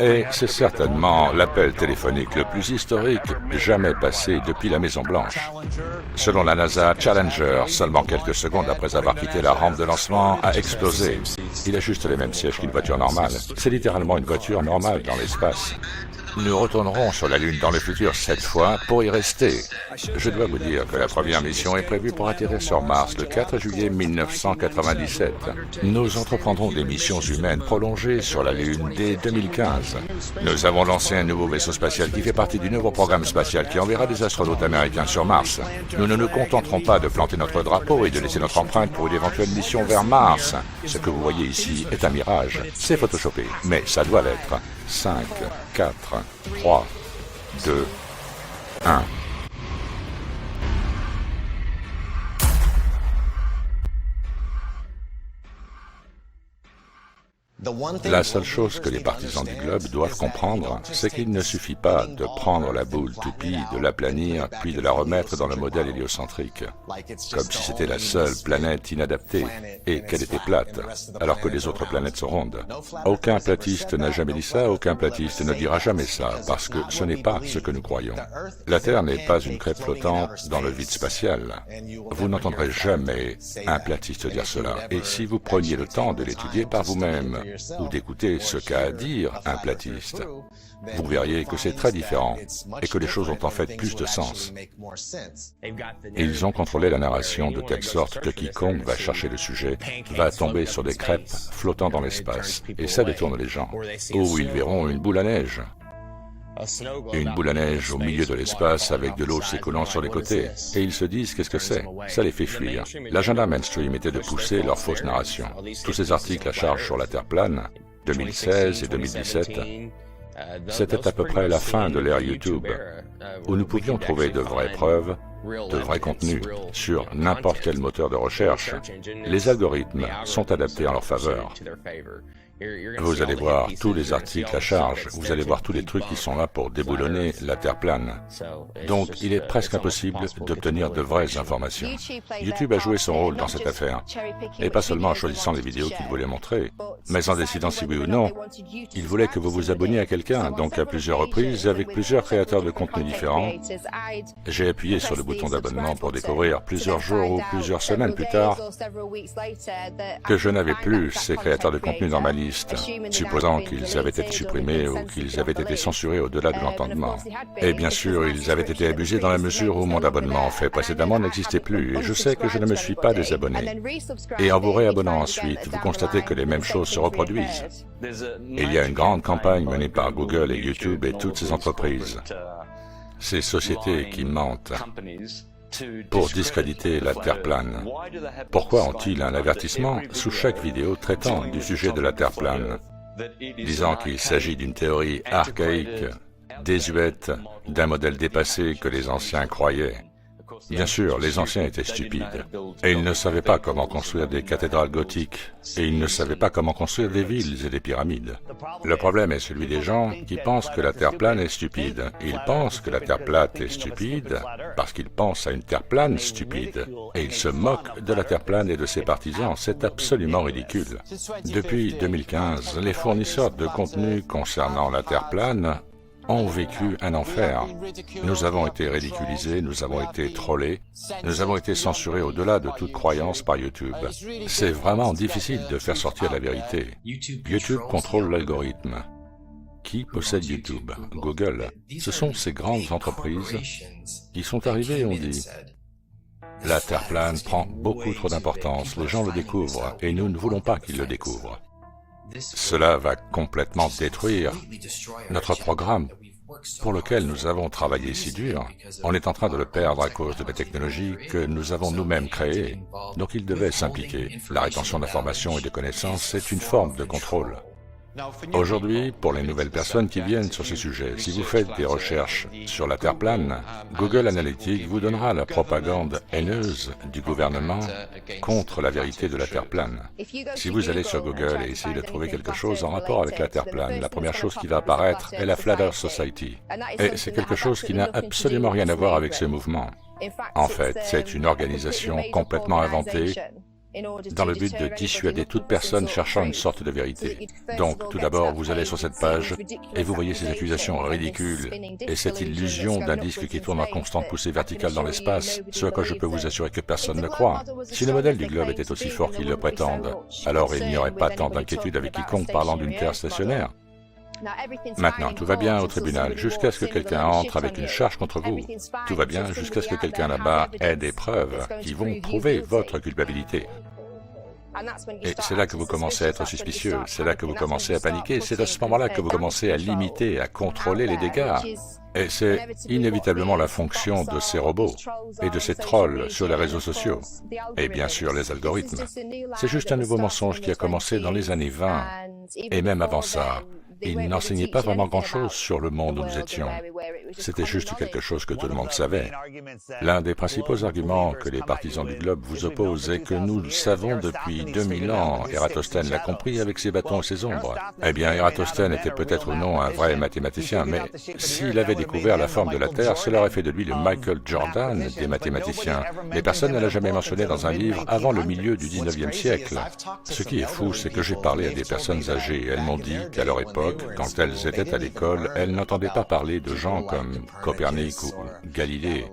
Et c'est certainement l'appel téléphonique le plus historique jamais passé depuis la Maison-Blanche. Selon la NASA, Challenger, seulement quelques secondes après avoir quitté la rampe de lancement, a explosé. Il a juste les mêmes sièges qu'une voiture normale. C'est littéralement une voiture normale dans l'espace. Nous retournerons sur la Lune dans le futur 7 fois pour y rester. Je dois vous dire que la première mission est prévue pour atterrir sur Mars le 4 juillet 1997. Nous entreprendrons des missions humaines prolongées sur la Lune dès 2015. Nous avons lancé un nouveau vaisseau spatial qui fait partie du nouveau programme spatial qui enverra des astronautes américains sur Mars. Nous ne nous contenterons pas de planter notre drapeau et de laisser notre empreinte pour une éventuelle mission vers Mars. Ce que vous voyez ici est un mirage. C'est photoshopé, mais ça doit l'être. 5, 4, 3, 2, 1. La seule chose que les partisans du globe doivent comprendre, c'est qu'il ne suffit pas de prendre la boule toupie, de l'aplanir, puis de la remettre dans le modèle héliocentrique, comme si c'était la seule planète inadaptée, et qu'elle était plate, alors que les autres planètes sont rondes. Aucun platiste n'a jamais dit ça, aucun platiste ne dira jamais ça, parce que ce n'est pas ce que nous croyons. La Terre n'est pas une crêpe flottante dans le vide spatial. Vous n'entendrez jamais un platiste dire cela, et si vous preniez le temps de l'étudier par vous-même, ou d'écouter ce qu'a à dire un platiste, vous verriez que c'est très différent et que les choses ont en fait plus de sens. Ils ont contrôlé la narration de telle sorte que quiconque va chercher le sujet va tomber sur des crêpes flottant dans l'espace, et ça détourne les gens. Ou ils verront une boule à neige. Une boule à neige au milieu de l'espace avec de l'eau s'écoulant sur les côtés. Et ils se disent qu'est-ce que c'est? Ça les fait fuir. L'agenda mainstream était de pousser leur fausse narration. Tous ces articles à charge sur la Terre plane, 2016 et 2017, c'était à peu près la fin de l'ère YouTube, où nous pouvions trouver de vraies preuves, de vrais contenus sur n'importe quel moteur de recherche. Les algorithmes sont adaptés en leur faveur. Vous allez voir tous les articles à charge, vous allez voir tous les trucs qui sont là pour déboulonner la Terre plane. Donc, il est presque impossible d'obtenir de vraies informations. YouTube a joué son rôle dans cette affaire, et pas seulement en choisissant les vidéos qu'il voulait montrer, mais en décidant si oui ou non. Il voulait que vous vous abonniez à quelqu'un, donc à plusieurs reprises, avec plusieurs créateurs de contenu différents. J'ai appuyé sur le bouton d'abonnement pour découvrir plusieurs jours ou plusieurs semaines plus tard que je n'avais plus ces créateurs de contenu dans ma liste, supposant qu'ils avaient été supprimés ou qu'ils avaient été censurés au-delà de l'entendement. Et bien sûr, ils avaient été abusés dans la mesure où mon abonnement fait précédemment n'existait plus, et je sais que je ne me suis pas désabonné. Et en vous réabonnant ensuite, vous constatez que les mêmes choses se reproduisent. Il y a une grande campagne menée par Google et YouTube et toutes ces entreprises, ces sociétés qui mentent pour discréditer la Terre plane. Pourquoi ont-ils un avertissement sous chaque vidéo traitant du sujet de la Terre plane, disant qu'il s'agit d'une théorie archaïque, désuète, d'un modèle dépassé que les anciens croyaient? Bien sûr, les anciens étaient stupides, et ils ne savaient pas comment construire des cathédrales gothiques, et ils ne savaient pas comment construire des villes et des pyramides. Le problème est celui des gens qui pensent que la Terre plane est stupide. Ils pensent que la Terre plate est stupide parce qu'ils pensent à une Terre plane stupide, et ils se moquent de la Terre plane et de ses partisans. C'est absolument ridicule. Depuis 2015, les fournisseurs de contenu concernant la Terre plane ont vécu un enfer. Nous avons été ridiculisés, nous avons été trollés, nous avons été censurés au-delà de toute croyance par YouTube. C'est vraiment difficile de faire sortir la vérité. YouTube contrôle l'algorithme. Qui possède YouTube? Google. Ce sont ces grandes entreprises qui sont arrivées et ont dit « La Terre plane prend beaucoup trop d'importance, les gens le découvrent et nous ne voulons pas qu'ils le découvrent. » Cela va complètement détruire notre programme pour lequel nous avons travaillé si dur. On est en train de le perdre à cause de la technologie que nous avons nous-mêmes créée. Donc il devait s'impliquer. La rétention d'informations et de connaissances, c'est une forme de contrôle. Aujourd'hui, pour les nouvelles personnes qui viennent sur ce sujet, si vous faites des recherches sur la Terre plane, Google Analytics vous donnera la propagande haineuse du gouvernement contre la vérité de la Terre plane. Si vous allez sur Google et essayez de trouver quelque chose en rapport avec la Terre plane, la première chose qui va apparaître est la Flat Earth Society. Et c'est quelque chose qui n'a absolument rien à voir avec ce mouvement. En fait, c'est une organisation complètement inventée dans le but de dissuader toute personne cherchant une sorte de vérité. Donc, tout d'abord, vous allez sur cette page et vous voyez ces accusations ridicules et cette illusion d'un disque qui tourne en constante poussée verticale dans l'espace, ce à quoi je peux vous assurer que personne ne croit. Si le modèle du globe était aussi fort qu'ils le prétendent, alors il n'y aurait pas tant d'inquiétude avec quiconque parlant d'une Terre stationnaire. Maintenant, tout va bien au tribunal, jusqu'à ce que quelqu'un entre avec une charge contre vous. Tout va bien jusqu'à ce que quelqu'un là-bas ait des preuves qui vont prouver votre culpabilité. Et c'est là que vous commencez à être suspicieux, c'est là que vous commencez à paniquer, c'est à ce moment-là que vous commencez à limiter, à contrôler les dégâts. Et c'est inévitablement la fonction de ces robots et de ces trolls sur les réseaux sociaux. Et bien sûr, les algorithmes. C'est juste un nouveau mensonge qui a commencé dans les années 20. Et même avant ça, ils n'enseignaient pas vraiment grand-chose sur le monde où nous étions. C'était juste quelque chose que tout le monde savait. L'un des principaux arguments que les partisans du globe vous opposent est que nous le savons depuis 2000 ans. Eratosthène l'a compris avec ses bâtons et ses ombres. Eh bien, Eratosthène était peut-être ou non un vrai mathématicien, mais s'il avait découvert la forme de la Terre, cela aurait fait de lui le Michael Jordan des mathématiciens. Mais personne ne l'a jamais mentionné dans un livre avant le milieu du 19e siècle. Ce qui est fou, c'est que j'ai parlé à des personnes âgées et elles m'ont dit qu'à leur époque, quand elles étaient à l'école, elles n'entendaient pas parler de gens comme Copernic ou Galilée.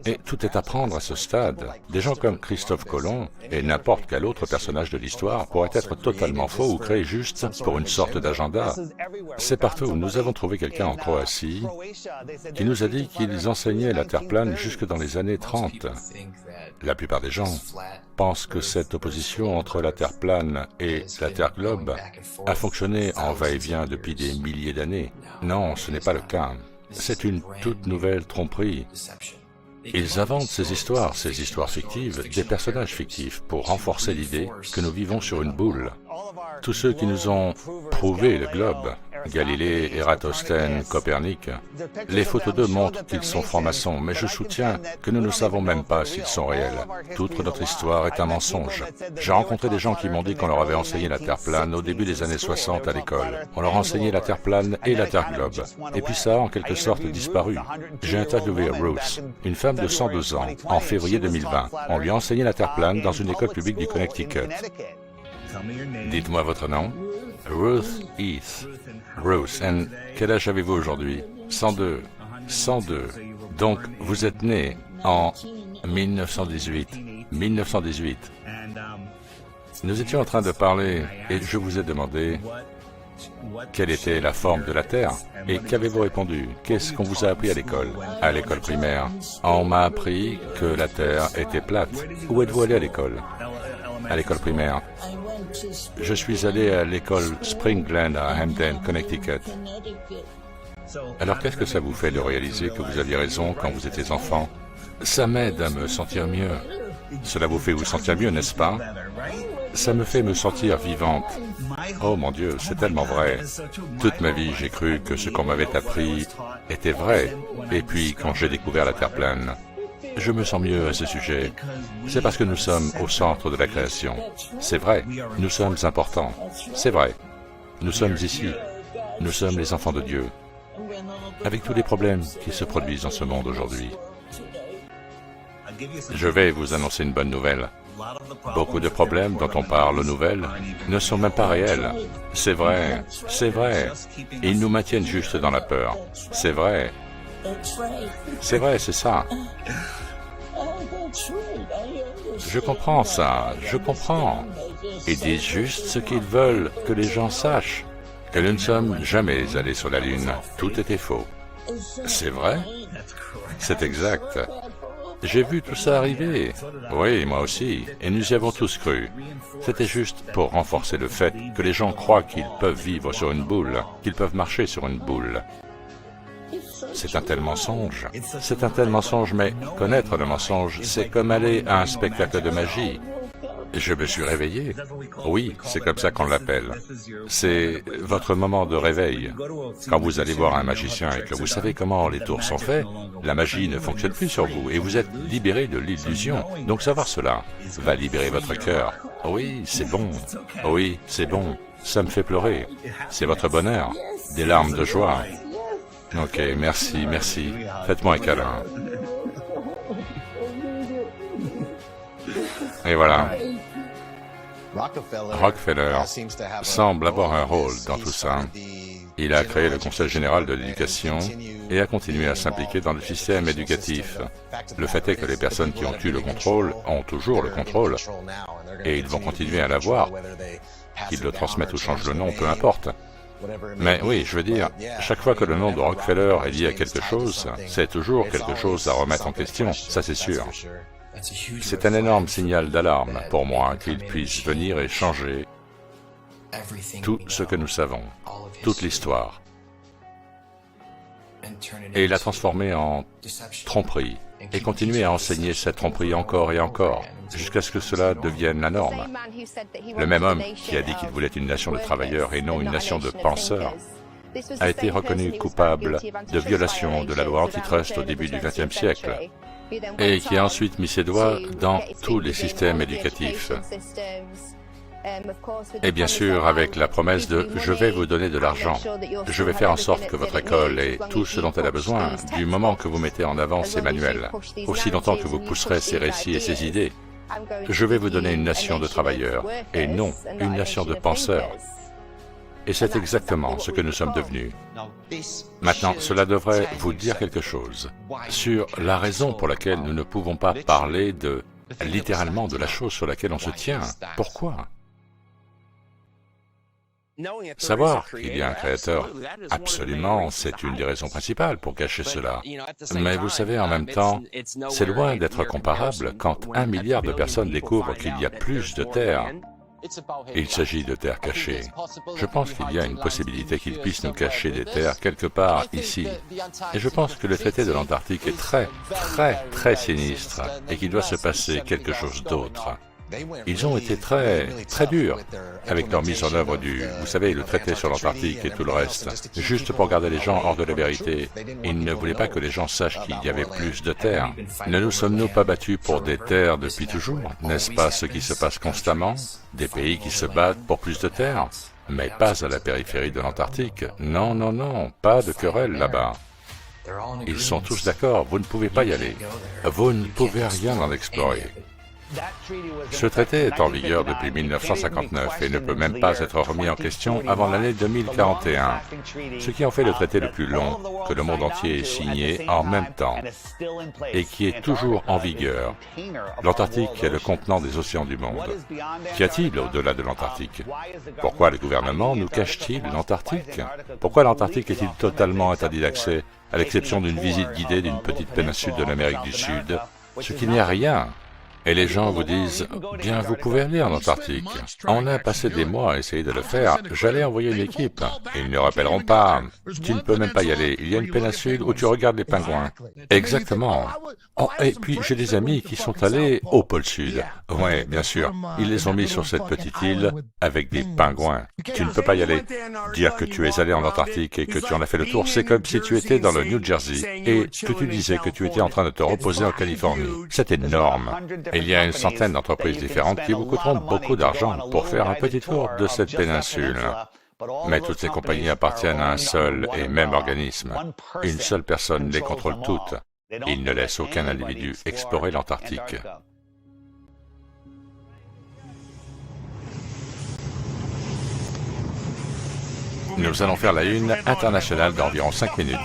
Et tout est à prendre à ce stade. Des gens comme Christophe Colomb et n'importe quel autre personnage de l'histoire pourraient être totalement faux ou créés juste pour une sorte d'agenda. C'est partout. Nous avons trouvé quelqu'un en Croatie qui nous a dit qu'ils enseignaient la Terre plane jusque dans les années 30. La plupart des gens pensent que cette opposition entre la Terre plane et la Terre globe a fonctionné en va-et-vient depuis des milliers d'années. Non, ce n'est pas le cas. C'est une toute nouvelle tromperie. Ils inventent ces histoires fictives, des personnages fictifs, pour renforcer l'idée que nous vivons sur une boule. Tous ceux qui nous ont prouvé le globe, Galilée, Eratosthène, Copernic, les photos d'eux montrent qu'ils sont francs-maçons, mais je soutiens que nous ne savons même pas s'ils sont réels. Toute notre histoire est un mensonge. J'ai rencontré des gens qui m'ont dit qu'on leur avait enseigné la Terre plane au début des années 60 à l'école. On leur a enseigné la Terre plane et la Terre globe. Et puis ça a en quelque sorte disparu. J'ai interviewé Ruth, une femme de 102 ans, en février 2020. On lui a enseigné la Terre plane dans une école publique du Connecticut. Dites-moi votre nom. Ruth Heath. Ruth, et quel âge avez-vous aujourd'hui? 102. 102. Donc, vous êtes né en 1918. 1918. Nous étions en train de parler et je vous ai demandé quelle était la forme de la Terre. Et qu'avez-vous répondu? Qu'est-ce qu'on vous a appris à l'école? À l'école primaire. On m'a appris que la Terre était plate. Où êtes-vous allé à l'école? À l'école primaire. Je suis allé à l'école Spring Glen à Hamden, Connecticut. Alors qu'est-ce que ça vous fait de réaliser que vous aviez raison quand vous étiez enfant? Ça m'aide à me sentir mieux. Cela vous fait vous sentir mieux, n'est-ce pas? Ça me fait me sentir vivante. Oh mon Dieu, c'est tellement vrai. Toute ma vie, j'ai cru que ce qu'on m'avait appris était vrai. Et puis, quand j'ai découvert la Terre plane, je me sens mieux à ce sujet. C'est parce que nous sommes au centre de la création. C'est vrai, nous sommes importants. C'est vrai. Nous sommes ici. Nous sommes les enfants de Dieu. Avec tous les problèmes qui se produisent dans ce monde aujourd'hui. Je vais vous annoncer une bonne nouvelle. Beaucoup de problèmes dont on parle aux nouvelles ne sont même pas réels. C'est vrai, c'est vrai. Ils nous maintiennent juste dans la peur. C'est vrai. C'est vrai, c'est ça. Je comprends ça, je comprends. Ils disent juste ce qu'ils veulent que les gens sachent. Que nous ne sommes jamais allés sur la Lune. Tout était faux. C'est vrai? C'est exact. J'ai vu tout ça arriver. Oui, moi aussi. Et nous y avons tous cru. C'était juste pour renforcer le fait que les gens croient qu'ils peuvent vivre sur une boule, qu'ils peuvent marcher sur une boule. C'est un tel mensonge. C'est un tel mensonge, mais connaître le mensonge, c'est comme aller à un spectacle de magie. Je me suis réveillé. Oui, c'est comme ça qu'on l'appelle. C'est votre moment de réveil. Quand vous allez voir un magicien et que vous savez comment les tours sont faits, la magie ne fonctionne plus sur vous et vous êtes libéré de l'illusion. Donc savoir cela va libérer votre cœur. Oui, c'est bon. Oui, c'est bon. Ça me fait pleurer. C'est votre bonheur. Des larmes de joie. Ok, merci, merci. Faites-moi un câlin. Et voilà. Rockefeller semble avoir un rôle dans tout ça. Il a créé le Conseil général de l'éducation et a continué à s'impliquer dans le système éducatif. Le fait est que les personnes qui ont eu le contrôle ont toujours le contrôle et ils vont continuer à l'avoir. Qu'ils le transmettent ou changent le nom, peu importe. Mais oui, je veux dire, chaque fois que le nom de Rockefeller est lié à quelque chose, c'est toujours quelque chose à remettre en question, ça c'est sûr. C'est un énorme signal d'alarme pour moi qu'il puisse venir et changer tout ce que nous savons, toute l'histoire, et la transformer en tromperie, et continuer à enseigner cette tromperie encore et encore, jusqu'à ce que cela devienne la norme. Le même homme qui a dit qu'il voulait une nation de travailleurs et non une nation de penseurs, a été reconnu coupable de violation de la loi antitrust au début du XXe siècle, et qui a ensuite mis ses doigts dans tous les systèmes éducatifs. Et bien sûr, avec la promesse de « je vais vous donner de l'argent, je vais faire en sorte que votre école ait tout ce dont elle a besoin du moment que vous mettez en avant ces manuels, aussi longtemps que vous pousserez ces récits et ces idées. Je vais vous donner une nation de travailleurs, et non une nation de penseurs. » Et c'est exactement ce que nous sommes devenus. Maintenant, cela devrait vous dire quelque chose sur la raison pour laquelle nous ne pouvons pas parler littéralement de la chose sur laquelle on se tient. Pourquoi? Savoir qu'il y a un créateur, absolument, c'est une des raisons principales pour cacher cela. Mais vous savez, en même temps, c'est loin d'être comparable quand 1 milliard de personnes découvrent qu'il y a plus de terre. Il s'agit de terres cachées. Je pense qu'il y a une possibilité qu'ils puissent nous cacher des terres quelque part ici. Et je pense que le traité de l'Antarctique est très sinistre et qu'il doit se passer quelque chose d'autre. Ils ont été très durs avec leur mise en œuvre vous savez, le traité sur l'Antarctique et tout le reste, juste pour garder les gens hors de la vérité. Ils ne voulaient pas que les gens sachent qu'il y avait plus de terres. Ne nous sommes-nous pas battus pour des terres depuis toujours? N'est-ce pas ce qui se passe constamment? Des pays qui se battent pour plus de terres? Mais pas à la périphérie de l'Antarctique. Non, non, non, pas de querelle là-bas. Ils sont tous d'accord, vous ne pouvez pas y aller. Vous ne pouvez rien en explorer. Ce traité est en vigueur depuis 1959 et ne peut même pas être remis en question avant l'année 2041, ce qui en fait le traité le plus long que le monde entier ait signé en même temps et qui est toujours en vigueur. L'Antarctique est le contenant des océans du monde. Qu'y a-t-il au-delà de l'Antarctique? Pourquoi le gouvernement nous cache-t-il l'Antarctique? Pourquoi l'Antarctique est-il totalement interdit d'accès, à l'exception d'une visite guidée d'une petite péninsule de l'Amérique du Sud, ce qui n'est rien? Et les gens vous disent, bien, vous pouvez aller en Antarctique. On a passé des mois à essayer de le faire. J'allais envoyer une équipe. Ils ne rappelleront pas. Tu ne peux même pas y aller. Il y a une péninsule où tu regardes les pingouins. Exactement. Oh, et puis, j'ai des amis qui sont allés au pôle Sud. Oui, bien sûr. Ils les ont mis sur cette petite île avec des pingouins. Tu ne peux pas y aller. Dire que tu es allé en Antarctique et que tu en as fait le tour, c'est comme si tu étais dans le New Jersey et que tu disais que tu étais en train de te reposer en Californie. C'est énorme. Il y a une centaine d'entreprises différentes qui vous coûteront beaucoup d'argent pour faire un petit tour de cette péninsule. Mais toutes ces compagnies appartiennent à un seul et même organisme. Une seule personne les contrôle toutes. Il ne laisse aucun individu explorer l'Antarctique. Nous allons faire la une internationale d'environ 5 minutes.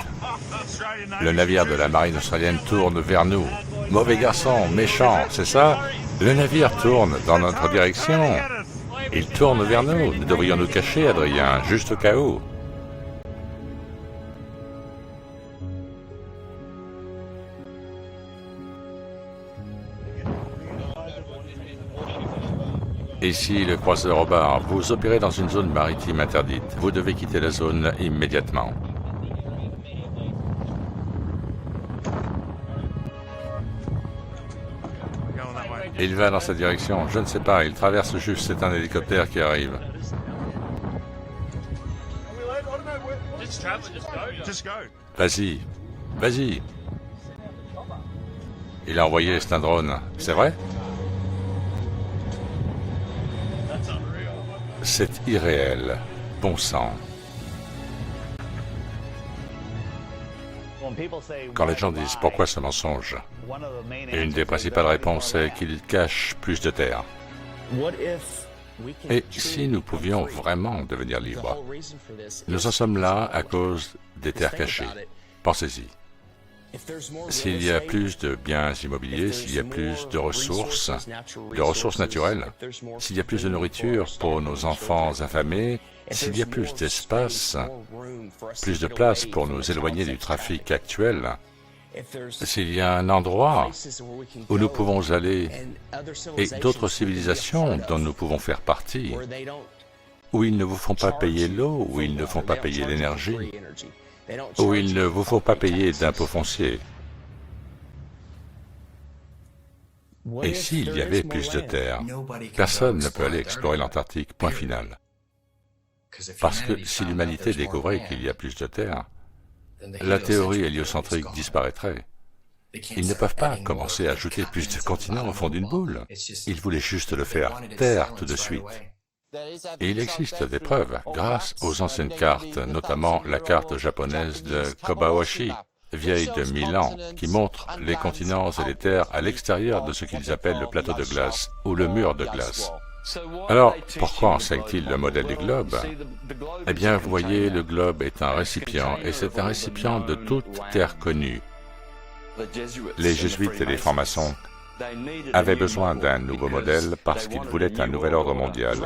Le navire de la marine australienne tourne vers nous. Mauvais garçon, méchant, c'est ça? Le navire tourne dans notre direction. Il tourne vers nous. Nous devrions nous cacher, Adrien, juste au cas où. Ici, le croiseur au bar. Vous opérez dans une zone maritime interdite. Vous devez quitter la zone immédiatement. Il va dans cette direction. Je ne sais pas, il traverse juste. C'est un hélicoptère qui arrive. Vas-y. Vas-y. Il a envoyé, c'est un drone. C'est vrai? C'est irréel. Bon sang. Quand les gens disent « Pourquoi ce mensonge ?», une des principales réponses est qu'ils cachent plus de terre. Et si nous pouvions vraiment devenir libres? Nous en sommes là à cause des terres cachées. Pensez-y. S'il y a plus de biens immobiliers, s'il y a plus de ressources naturelles, s'il y a plus de nourriture pour nos enfants affamés, s'il y a plus d'espace, plus de place pour nous éloigner du trafic actuel, s'il y a un endroit où nous pouvons aller et d'autres civilisations dont nous pouvons faire partie, où ils ne vous font pas payer l'eau, où ils ne font pas payer l'énergie, où ils ne vous font pas payer d'impôts fonciers. Et s'il y avait plus de terre, personne ne peut aller explorer l'Antarctique, point final. Parce que si l'humanité découvrait qu'il y a plus de terre, la théorie héliocentrique disparaîtrait. Ils ne peuvent pas commencer à ajouter plus de continents au fond d'une boule. Ils voulaient juste le faire taire tout de suite. Et il existe des preuves, grâce aux anciennes cartes, notamment la carte japonaise de Kobayashi, vieille de 1000 ans, qui montre les continents et les terres à l'extérieur de ce qu'ils appellent le plateau de glace, ou le mur de glace. Alors, pourquoi enseigne-t-il le modèle du globe? Eh bien, vous voyez, le globe est un récipient, et c'est un récipient de toute terre connue. Les jésuites et les francs-maçons avaient besoin d'un nouveau modèle parce qu'ils voulaient un nouvel ordre mondial.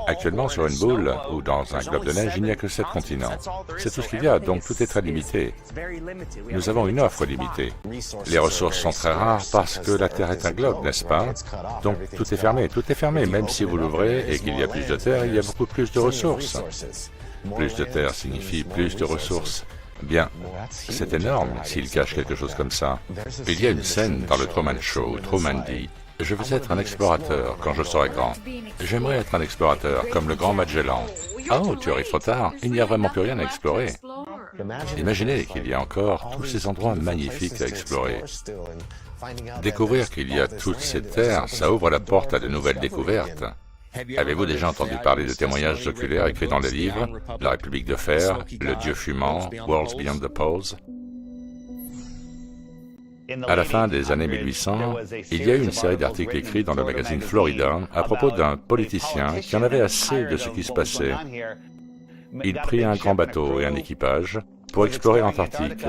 Actuellement, sur une boule ou dans un globe de neige, il n'y a que 7 continents. C'est tout ce qu'il y a, donc tout est très limité. Nous avons une offre limitée. Les ressources sont très rares parce que la Terre est un globe, n'est-ce pas? Donc tout est fermé, même si vous l'ouvrez et qu'il y a plus de terre, il y a beaucoup plus de ressources. Plus de terre signifie plus de ressources. Bien, c'est énorme s'il cache quelque chose comme ça. Il y a une scène dans le Truman Show où Truman dit « Je veux être un explorateur quand je serai grand. J'aimerais être un explorateur comme le grand Magellan. » Oh, tu arrives trop tard, il n'y a vraiment plus rien à explorer. Imaginez qu'il y a encore tous ces endroits magnifiques à explorer. Découvrir qu'il y a toutes ces terres, ça ouvre la porte à de nouvelles découvertes. Avez-vous déjà entendu parler de témoignages oculaires écrits dans les livres, La République de Fer, Le Dieu fumant, Worlds Beyond the Poles? À la fin des années 1800, il y a eu une série d'articles écrits dans le magazine Florida à propos d'un politicien qui en avait assez de ce qui se passait. Il prit un grand bateau et un équipage pour explorer l'Antarctique.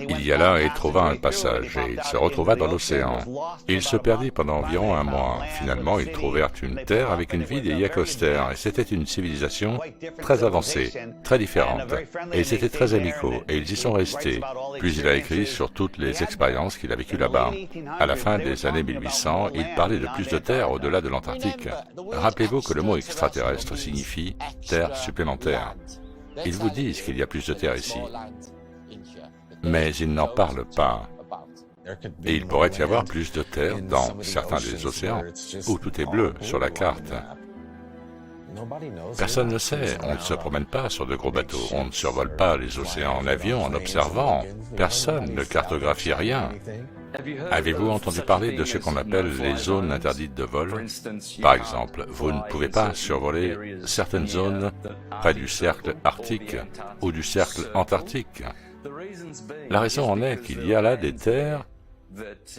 Il y alla et trouva un passage, et il se retrouva dans l'océan. Il se perdit pendant environ un mois. Finalement, ils trouvèrent une terre avec une vie des Yacostères, et c'était une civilisation très avancée, très différente. Et ils étaient très amicaux, et ils y sont restés. Puis il a écrit sur toutes les expériences qu'il a vécues là-bas. À la fin des années 1800, il parlait de plus de terre au-delà de l'Antarctique. Rappelez-vous que le mot extraterrestre signifie terre supplémentaire. Ils vous disent qu'il y a plus de terre ici, mais ils n'en parlent pas. Et il pourrait y avoir plus de terre dans certains des océans, où tout est bleu sur la carte. Personne ne sait, on ne se promène pas sur de gros bateaux, on ne survole pas les océans en avion en observant, personne ne cartographie rien. Avez-vous entendu parler de ce qu'on appelle les zones interdites de vol? Par exemple, vous ne pouvez pas survoler certaines zones près du cercle arctique ou du cercle antarctique. La raison en est qu'il y a là des terres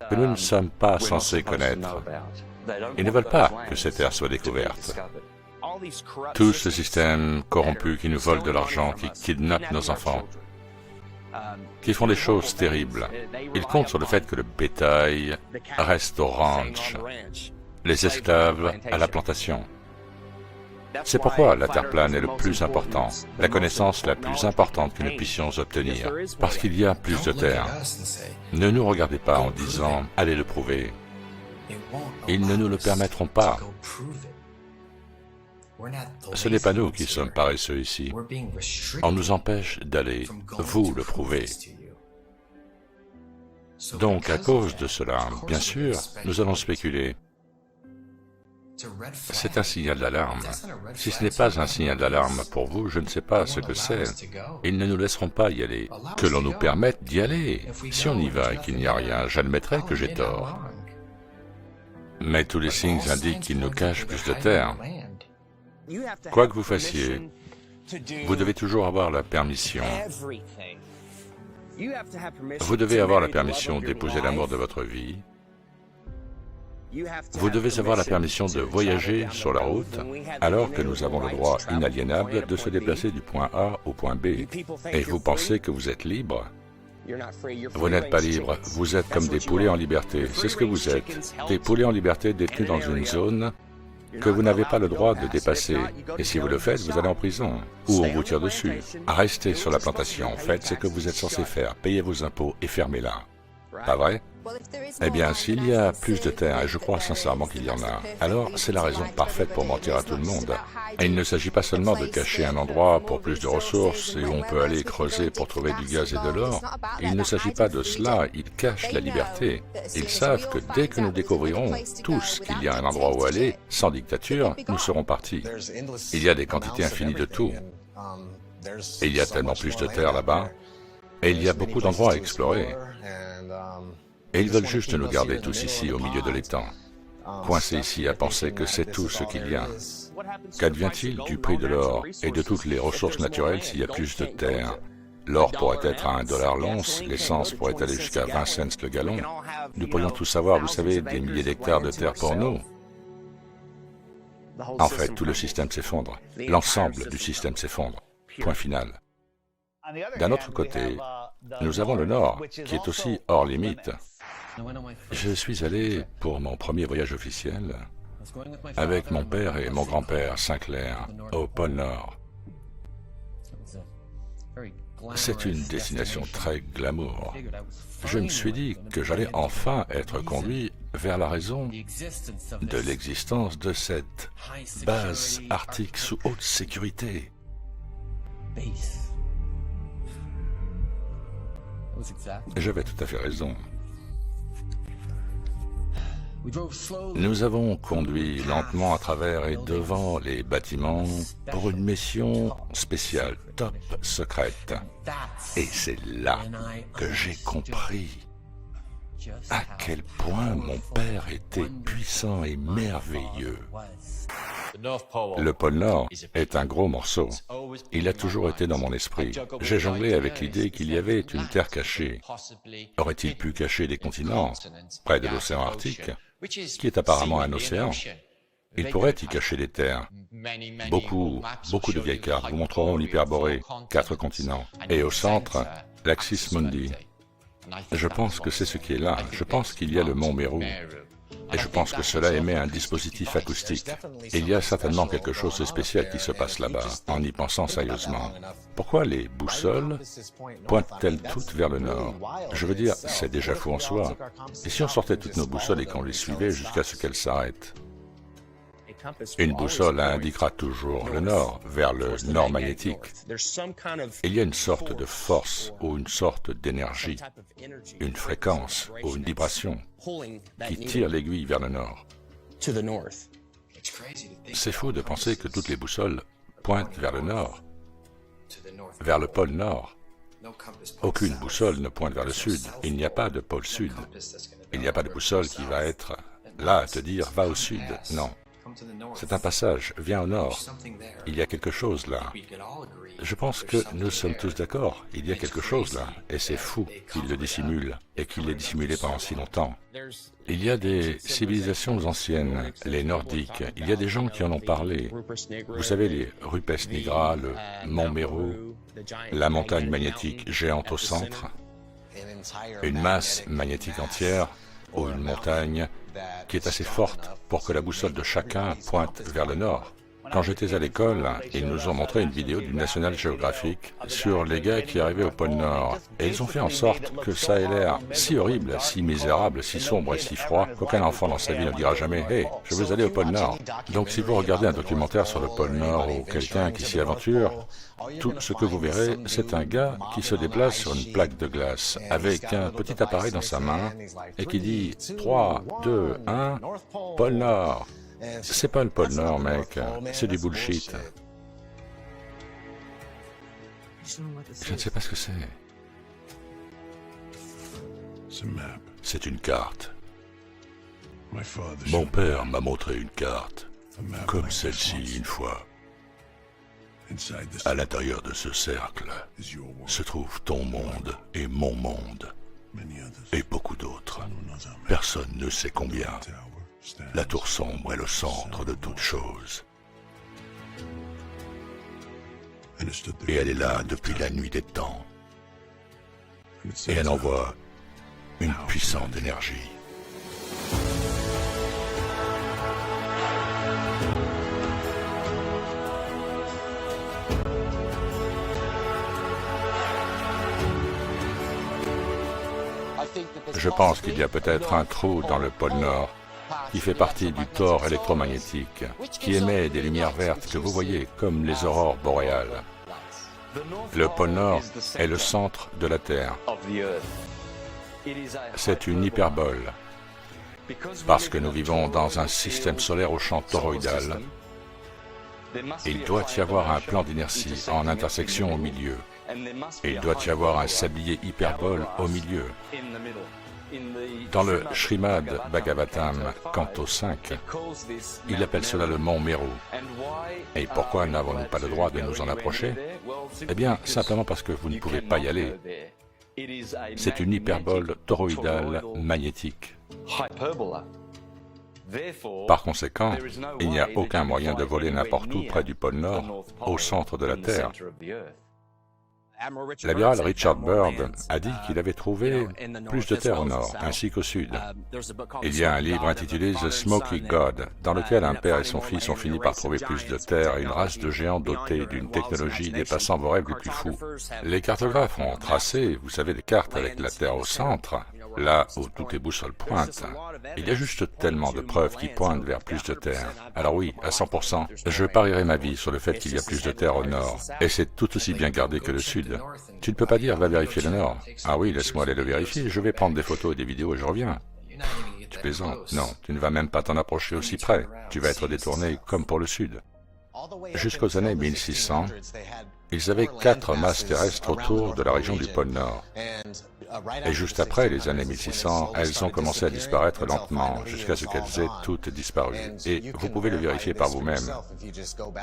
que nous ne sommes pas censés connaître. Ils ne veulent pas que ces terres soient découvertes. Tout ce système corrompu qui nous vole de l'argent, qui kidnappe nos enfants, qui font des choses terribles. Ils comptent sur le fait que le bétail reste au ranch, les esclaves à la plantation. C'est pourquoi la Terre plane est le plus important, la connaissance la plus importante que nous puissions obtenir, parce qu'il y a plus de terre. Ne nous regardez pas en disant « allez le prouver ». Ils ne nous le permettront pas. Ce n'est pas nous qui sommes paresseux ici. On nous empêche d'aller vous le prouver. Donc, à cause de cela, bien sûr, nous allons spéculer. C'est un signal d'alarme. Si ce n'est pas un signal d'alarme pour vous, je ne sais pas ce que c'est. Ils ne nous laisseront pas y aller. Que l'on nous permette d'y aller. Si on y va et qu'il n'y a rien, j'admettrai que j'ai tort. Mais tous les signes indiquent qu'ils nous cachent plus de terre. Quoi que vous fassiez, vous devez toujours avoir la permission Vous devez avoir la permission d'épouser l'amour de votre vie. Vous devez avoir la permission de voyager sur la route, alors que nous avons le droit inaliénable de se déplacer du point A au point B. Et vous pensez que vous êtes libre? Vous n'êtes pas libre, vous êtes comme des poulets en liberté, c'est ce que vous êtes. Des poulets en liberté détenus dans une zone que vous n'avez pas le droit de dépasser. Et si vous le faites, vous allez en prison, ou on vous tire dessus. Restez sur la plantation, faites ce que vous êtes censé faire, payez vos impôts et fermez-la. Pas vrai? Eh bien, s'il y a plus de terre, et je crois sincèrement qu'il y en a, alors c'est la raison parfaite pour mentir à tout le monde. Et il ne s'agit pas seulement de cacher un endroit pour plus de ressources et où on peut aller creuser pour trouver du gaz et de l'or. Il ne s'agit pas de cela, ils cachent la liberté. Ils savent que dès que nous découvrirons tous qu'il y a un endroit où aller, sans dictature, nous serons partis. Il y a des quantités infinies de tout. Et il y a tellement plus de terre là-bas. Et il y a beaucoup d'endroits à explorer. Et ils veulent juste nous garder tous ici, au milieu de l'étang, coincés ici à penser que c'est tout ce qu'il y a. Qu'advient-il du prix de l'or et de toutes les ressources naturelles s'il y a plus de terre? L'or pourrait être à $1 l'once, l'essence pourrait aller jusqu'à 20 cents le gallon. Nous pourrions tous avoir, vous savez, des milliers d'hectares de terre pour nous. En fait, tout le système s'effondre. L'ensemble du système s'effondre. Point final. D'un autre côté, nous avons le Nord, qui est aussi hors limite. Je suis allé pour mon premier voyage officiel avec mon père et mon grand-père Sinclair au pôle Nord. C'est une destination très glamour. Je me suis dit que j'allais enfin être conduit vers la raison de l'existence de cette base arctique sous haute sécurité. J'avais tout à fait raison. Nous avons conduit lentement à travers et devant les bâtiments pour une mission spéciale, top secrète. Et c'est là que j'ai compris à quel point mon père était puissant et merveilleux. Le pôle Nord est un gros morceau. Il a toujours été dans mon esprit. J'ai jonglé avec l'idée qu'il y avait une terre cachée. Aurait-il pu cacher des continents près de l'océan Arctique, qui est apparemment un océan? Il pourrait y cacher des terres. Beaucoup de vieilles cartes vous montreront l'Hyperborée, 4 continents. Et au centre, l'Axis Mundi. Je pense que c'est ce qui est là. Je pense qu'il y a le mont Meru. Et je pense que cela émet un dispositif acoustique. Il y a certainement quelque chose de spécial qui se passe là-bas, en y pensant sérieusement. Pourquoi les boussoles pointent-elles toutes vers le nord? Je veux dire, c'est déjà fou en soi. Et si on sortait toutes nos boussoles et qu'on les suivait jusqu'à ce qu'elles s'arrêtent? Une boussole indiquera toujours le nord, vers le nord magnétique. Il y a une sorte de force ou une sorte d'énergie, une fréquence ou une vibration qui tire l'aiguille vers le nord. C'est fou de penser que toutes les boussoles pointent vers le nord, vers le pôle nord. Aucune boussole ne pointe vers le sud. Il n'y a pas de pôle sud. Il n'y a pas de boussole qui va être là à te dire « va au sud ». Non. C'est un passage, viens au nord. Il y a quelque chose là. Je pense que nous sommes tous d'accord. Il y a quelque chose là. Et c'est fou qu'il le dissimule et qu'il l'ait dissimulé pendant si longtemps. Il y a des civilisations anciennes, les Nordiques. Il y a des gens qui en ont parlé. Vous savez, les Rupes Nigra, le mont Meru, la montagne magnétique géante au centre, une masse magnétique entière ou une montagne qui est assez forte pour que la boussole de chacun pointe vers le nord. Quand j'étais à l'école, ils nous ont montré une vidéo du National Geographic sur les gars qui arrivaient au pôle Nord. Et ils ont fait en sorte que ça ait l'air si horrible, si misérable, si sombre et si froid qu'aucun enfant dans sa vie ne dira jamais « Hey, je veux aller au pôle Nord ». Donc si vous regardez un documentaire sur le pôle Nord ou quelqu'un qui s'y aventure, tout ce que vous verrez, c'est un gars qui se déplace sur une plaque de glace avec un petit appareil dans sa main et qui dit « 3, 2, 1, pôle Nord ». C'est pas le pôle Nord, mec, c'est du bullshit. Je ne sais pas ce que c'est. C'est une carte. Mon père m'a montré une carte, comme celle-ci une fois. À l'intérieur de ce cercle se trouve ton monde et mon monde, et beaucoup d'autres. Personne ne sait combien. La tour sombre est le centre de toute chose. Et elle est là depuis la nuit des temps. Et elle envoie une puissante énergie. Je pense qu'il y a peut-être un trou dans le pôle Nord qui fait partie du tore électromagnétique, qui émet des lumières vertes que vous voyez comme les aurores boréales. Le pôle Nord est le centre de la Terre. C'est une hyperbole, parce que nous vivons dans un système solaire au champ toroïdal. Il doit y avoir un plan d'inertie en intersection au milieu. Et il doit y avoir un sablier hyperbole au milieu. Dans le Srimad Bhagavatam, canto 5, il appelle cela le mont Meru. Et pourquoi n'avons-nous pas le droit de nous en approcher? Eh bien, simplement parce que vous ne pouvez pas y aller. C'est une hyperbole toroïdale magnétique. Par conséquent, il n'y a aucun moyen de voler n'importe où près du pôle Nord, au centre de la Terre. L'amiral Richard Byrd a dit qu'il avait trouvé plus de terre au nord, ainsi qu'au sud. Il y a un livre intitulé The Smoky God, dans lequel un père et son fils ont fini par trouver plus de terre et une race de géants dotés d'une technologie dépassant vos rêves les plus fous. Les cartographes ont tracé, vous savez, des cartes avec la Terre au centre, là où toutes les boussoles pointent. Il y a juste tellement de preuves qui pointent vers plus de terre. Alors oui, à 100%, je parierais ma vie sur le fait qu'il y a plus de terre au nord. Et c'est tout aussi bien gardé que le sud. Tu ne peux pas dire, va vérifier le nord. Ah oui, laisse-moi aller le vérifier, je vais prendre des photos et des vidéos et je reviens. Tu plaisantes? Non, tu ne vas même pas t'en approcher aussi près. Tu vas être détourné comme pour le sud. Jusqu'aux années 1600, ils avaient 4 masses terrestres autour de la région du pôle Nord. Et juste après les années 1600, elles ont commencé à disparaître lentement, jusqu'à ce qu'elles aient toutes disparu. Et vous pouvez le vérifier par vous-même.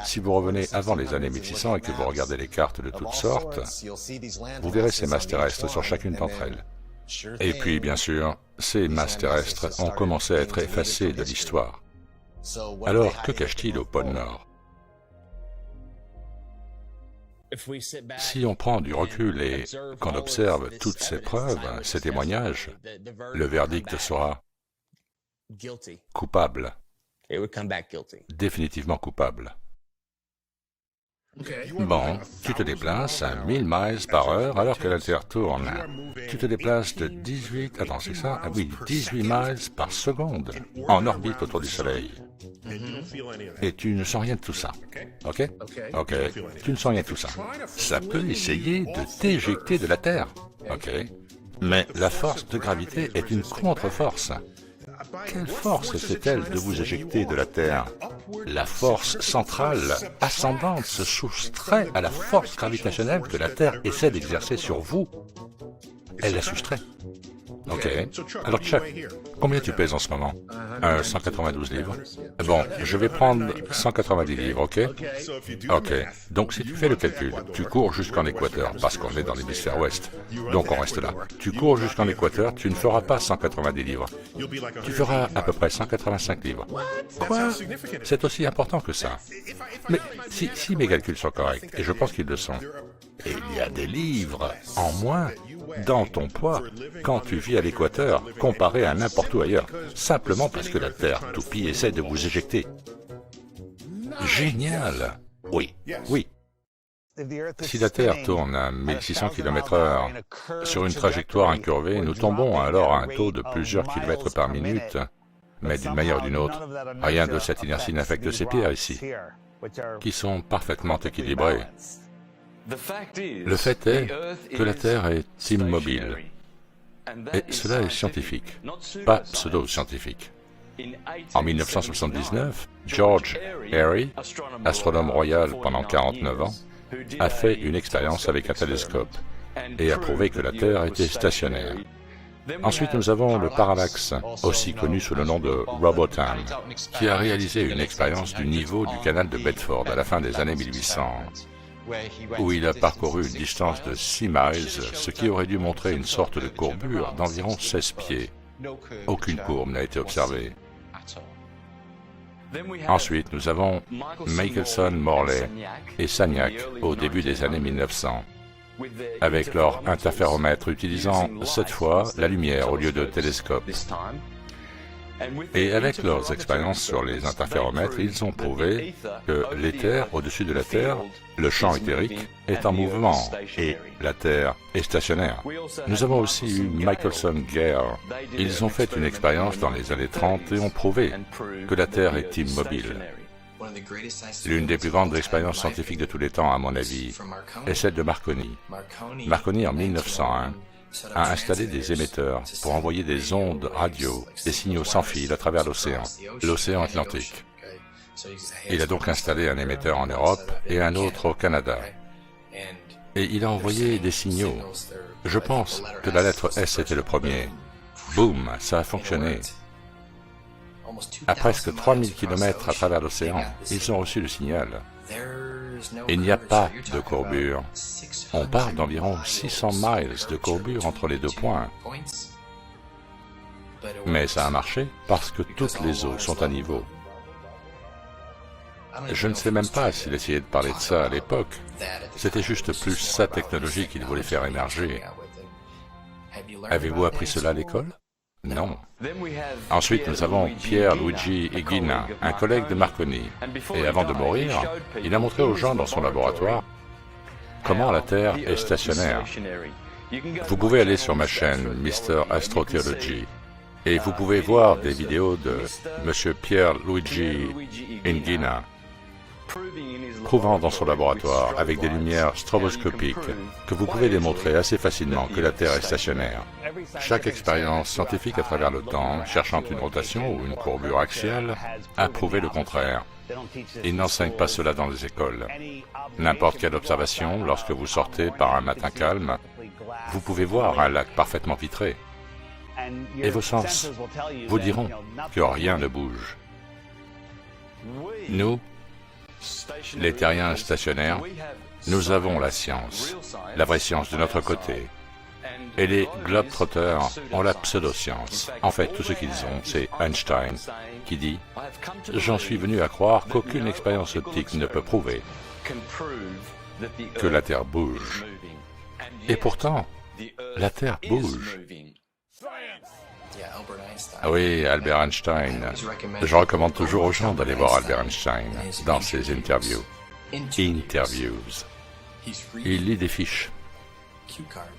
Si vous revenez avant les années 1600 et que vous regardez les cartes de toutes sortes, vous verrez ces masses terrestres sur chacune d'entre elles. Et puis, bien sûr, ces masses terrestres ont commencé à être effacées de l'histoire. Alors, que cache-t-il au pôle Nord? Si on prend du recul et qu'on observe toutes ces preuves, ces témoignages, le verdict sera coupable, définitivement coupable. Bon, tu te déplaces à 1000 miles par heure alors que la Terre tourne. Tu te déplaces de 18... Attends, c'est ça? Ah oui, 18 miles par seconde en orbite autour du Soleil. Et tu ne sens rien de tout ça. Ok? Ok, tu ne sens rien de tout ça. Ça peut essayer de t'éjecter de la Terre. Ok? Mais la force de gravité est une contre-force. Quelle force c'est-elle de vous éjecter de la Terre? La force centrale ascendante se soustrait à la force gravitationnelle que la Terre essaie d'exercer sur vous. Elle la soustrait. Ok, alors Chuck, combien tu pèses en ce moment? 192 livres. Bon, je vais prendre 190 livres, ok? Ok, donc si tu fais le calcul, tu cours jusqu'en équateur, parce qu'on est dans l'hémisphère ouest, donc on reste là. Tu cours jusqu'en équateur, tu ne feras pas 190 livres. Tu feras à peu près 185 livres. Quoi? C'est aussi important que ça. Mais si mes calculs sont corrects, et je pense qu'ils le sont, il y a des livres en moins dans ton poids quand tu vis à l'équateur comparé à n'importe où ailleurs, simplement parce que la Terre toupie essaie de vous éjecter. Génial! Oui, oui. Si la Terre tourne à 1600 km/h sur une trajectoire incurvée, nous tombons alors à un taux de plusieurs kilomètres par minute, mais d'une manière ou d'une autre, rien de cette inertie n'affecte ces pierres ici, qui sont parfaitement équilibrées. Le fait est que la Terre est immobile. Et cela est scientifique, pas pseudo-scientifique. En 1979, George Airy, astronome royal pendant 49 ans, a fait une expérience avec un télescope et a prouvé que la Terre était stationnaire. Ensuite, nous avons le parallaxe, aussi connu sous le nom de Robotham, qui a réalisé une expérience du niveau du canal de Bedford à la fin des années 1800. où il a parcouru une distance de 6 miles, ce qui aurait dû montrer une sorte de courbure d'environ 16 pieds. Aucune courbe n'a été observée. Ensuite, nous avons Michelson, Morley et Sagnac au début des années 1900, avec leur interféromètre utilisant cette fois la lumière au lieu de télescope. Et avec leurs expériences sur les interféromètres, ils ont prouvé que l'éther au-dessus de la Terre, le champ éthérique, est en mouvement et la Terre est stationnaire. Nous avons aussi eu Michelson-Guerre. Ils ont fait une expérience dans les années 30 et ont prouvé que la Terre est immobile. L'une des plus grandes expériences scientifiques de tous les temps, à mon avis, est celle de Marconi. Marconi, en 1901, a installé des émetteurs pour envoyer des ondes radio, des signaux sans fil à travers l'océan Atlantique. Il a donc installé un émetteur en Europe et un autre au Canada. Et il a envoyé des signaux. Je pense que la lettre S était le premier. Boum, ça a fonctionné. À presque 3000 km à travers l'océan, ils ont reçu le signal. Il n'y a pas de courbure. On parle d'environ 600 miles de courbure entre les deux points. Mais ça a marché parce que toutes les eaux sont à niveau. Je ne sais même pas s'il essayait de parler de ça à l'époque. C'était juste plus sa technologie qu'il voulait faire émerger. Avez-vous appris cela à l'école? Non. Ensuite, nous avons Pierluigi Higuina, un collègue de Marconi. Et avant de mourir, il a montré aux gens dans son laboratoire comment la Terre est stationnaire. Vous pouvez aller sur ma chaîne Mr. Astrotheology et vous pouvez voir des vidéos de M. Pierluigi Higuina prouvant dans son laboratoire avec des lumières stroboscopiques que vous pouvez démontrer assez facilement que la Terre est stationnaire. Chaque expérience scientifique à travers le temps, cherchant une rotation ou une courbure axiale, a prouvé le contraire. Ils n'enseignent pas cela dans les écoles. N'importe quelle observation, lorsque vous sortez par un matin calme, vous pouvez voir un lac parfaitement vitré. Et vos sens vous diront que rien ne bouge. Nous, les terriens stationnaires, nous avons la science, la vraie science de notre côté. Et les globetrotters ont la pseudo-science. En fait, tout ce qu'ils ont, c'est Einstein qui dit « J'en suis venu à croire qu'aucune expérience optique ne peut prouver que la Terre bouge. » Et pourtant, la Terre bouge. Ah oui, Albert Einstein. Je recommande toujours aux gens d'aller voir Albert Einstein dans ses interviews. Il lit des fiches.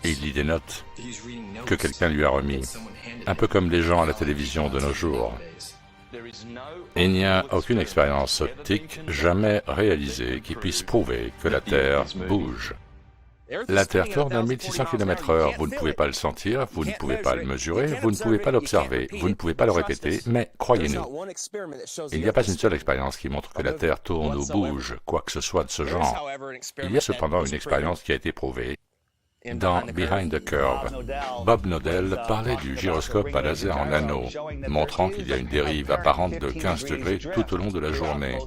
Il lit des notes que quelqu'un lui a remis, un peu comme les gens à la télévision de nos jours. Il n'y a aucune expérience optique jamais réalisée qui puisse prouver que la Terre bouge. La Terre tourne à 1600 km/h, vous ne pouvez pas le sentir, vous ne pouvez pas le mesurer, vous ne pouvez pas l'observer, vous ne pouvez pas le répéter, mais croyez-nous, il n'y a pas une seule expérience qui montre que la Terre tourne ou bouge, quoi que ce soit de ce genre. Il y a cependant une expérience qui a été prouvée. Dans Behind the Curve, Bob Nodell parlait du gyroscope à laser en anneau, montrant qu'il y a une dérive apparente de 15 degrés tout au long de la journée.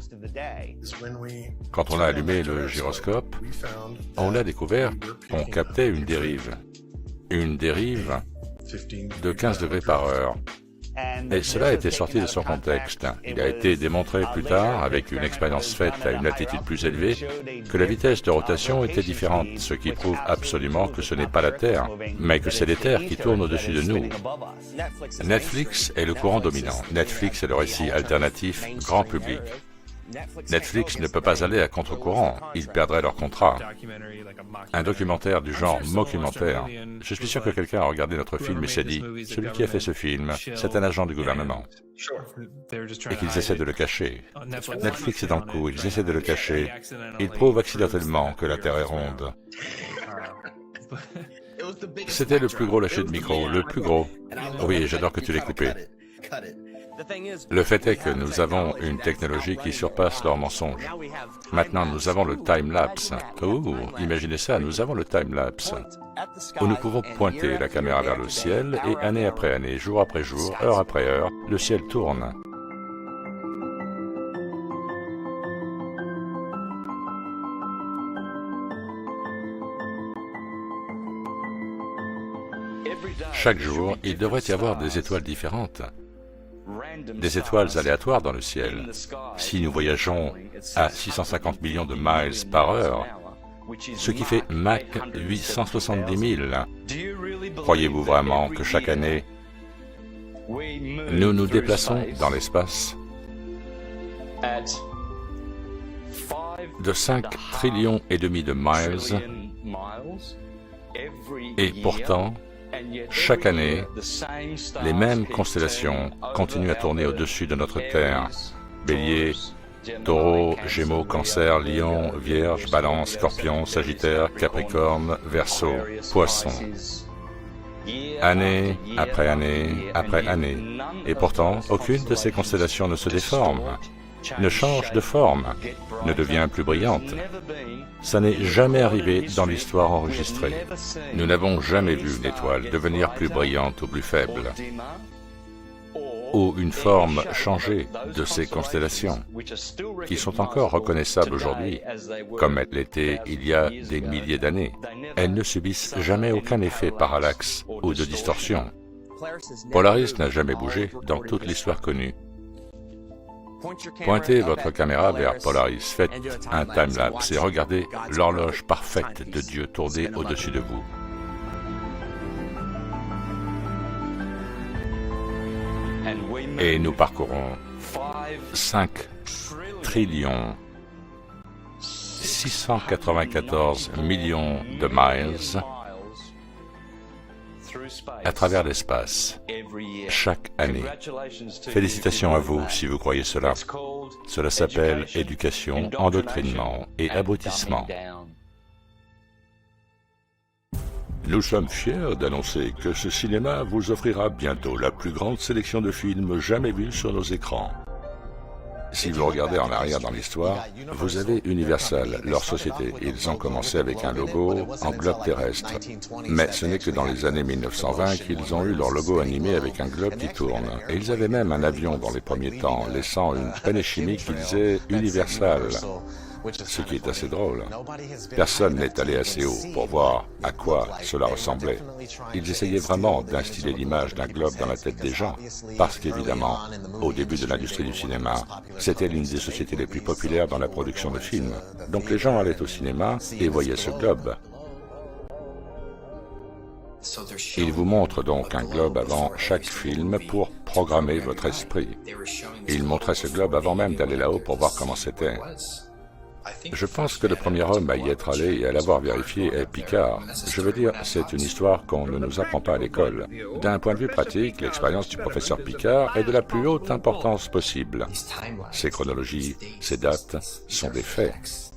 Quand on a allumé le gyroscope, on a découvert qu'on captait une dérive de 15 degrés par heure. Et cela a été sorti de son contexte. Il a été démontré plus tard, avec une expérience faite à une altitude plus élevée, que la vitesse de rotation était différente, ce qui prouve absolument que ce n'est pas la Terre, mais que c'est les terres qui tournent au-dessus de nous. Netflix est le courant dominant. Netflix est le récit alternatif grand public. Netflix ne peut pas aller à contre-courant, ils perdraient leur contrat. Un documentaire du genre mockumentaire. Je suis sûr que quelqu'un a regardé notre film et s'est dit « Celui qui a fait ce film, c'est un agent du gouvernement. » Et qu'ils essaient de le cacher. Netflix est dans le coup, ils essaient de le cacher. Ils prouvent accidentellement que la Terre est ronde. C'était le plus gros lâcher de micro, le plus gros. Oui, j'adore que tu l'aies coupé. Le fait est que nous avons une technologie qui surpasse leurs mensonges. Maintenant, nous avons le time-lapse. Oh, imaginez ça, nous avons le time-lapse, où nous pouvons pointer la caméra vers le ciel et année après année, jour après jour, heure après heure, le ciel tourne. Chaque jour, il devrait y avoir des étoiles différentes, des étoiles aléatoires dans le ciel. Si nous voyageons à 650 millions de miles par heure, ce qui fait Mach 870 000, croyez-vous vraiment que chaque année, nous nous déplaçons dans l'espace de 5 trillions et demi de miles, et pourtant, chaque année, les mêmes constellations continuent à tourner au-dessus de notre Terre. Bélier, Taureau, Gémeaux, Cancer, Lion, Vierge, Balance, Scorpion, Sagittaire, Capricorne, Verseau, Poisson. Année après année après année. Et pourtant, aucune de ces constellations ne se déforme, ne change de forme, ne devient plus brillante. Ça n'est jamais arrivé dans l'histoire enregistrée. Nous n'avons jamais vu une étoile devenir plus brillante ou plus faible, ou une forme changer de ces constellations, qui sont encore reconnaissables aujourd'hui, comme elles l'étaient il y a des milliers d'années. Elles ne subissent jamais aucun effet parallaxe ou de distorsion. Polaris n'a jamais bougé dans toute l'histoire connue. Pointez votre caméra vers Polaris, faites un time-lapse et regardez l'horloge parfaite de Dieu tourner au-dessus de vous. Et nous parcourons 5 trillions 694 millions de miles à travers l'espace, chaque année. Félicitations à vous si vous croyez cela. Cela s'appelle éducation, endoctrinement et abrutissement. Nous sommes fiers d'annoncer que ce cinéma vous offrira bientôt la plus grande sélection de films jamais vus sur nos écrans. Si vous regardez en arrière dans l'histoire, vous avez Universal, leur société. Ils ont commencé avec un logo en globe terrestre. Mais ce n'est que dans les années 1920 qu'ils ont eu leur logo animé avec un globe qui tourne. Et ils avaient même un avion dans les premiers temps, laissant une peinée chimique qui disait Universal. Ce qui est assez drôle. Personne n'est allé assez haut pour voir à quoi cela ressemblait. Ils essayaient vraiment d'instiller l'image d'un globe dans la tête des gens, parce qu'évidemment, au début de l'industrie du cinéma, c'était l'une des sociétés les plus populaires dans la production de films. Donc les gens allaient au cinéma et voyaient ce globe. Ils vous montrent donc un globe avant chaque film pour programmer votre esprit. Ils montraient ce globe avant même d'aller là-haut pour voir comment c'était. Je pense que le premier homme à y être allé et à l'avoir vérifié est Picard. Je veux dire, c'est une histoire qu'on ne nous apprend pas à l'école. D'un point de vue pratique, l'expérience du professeur Picard est de la plus haute importance possible. Ces chronologies, ces dates sont des faits.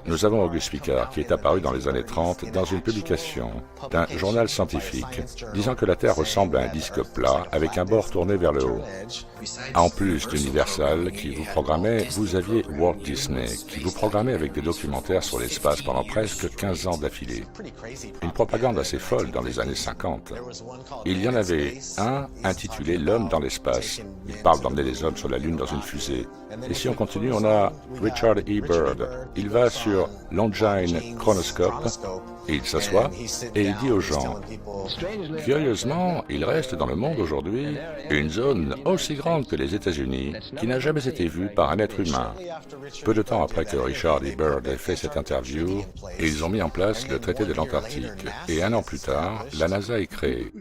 Nous avons Auguste Piccard qui est apparu dans les années 30 dans une publication d'un journal scientifique disant que la Terre ressemble à un disque plat avec un bord tourné vers le haut. En plus d'Universal qui vous programmait, vous aviez Walt Disney qui vous programmait avec des documentaires sur l'espace pendant presque 15 ans d'affilée. Une propagande assez folle dans les années 50. Il y en avait un intitulé L'homme dans l'espace. Il parle d'emmener les hommes sur la Lune dans une fusée. Et si on continue, on a Richard E. Byrd. Il va sur Longines Chronoscope et il s'assoit et il dit aux gens, curieusement, il reste dans le monde aujourd'hui une zone aussi grande que les États-Unis qui n'a jamais été vue par un être humain. Peu de temps après que Richard E. Byrd ait fait cette interview, ils ont mis en place le traité de l'Antarctique et un an plus tard, la NASA est créée.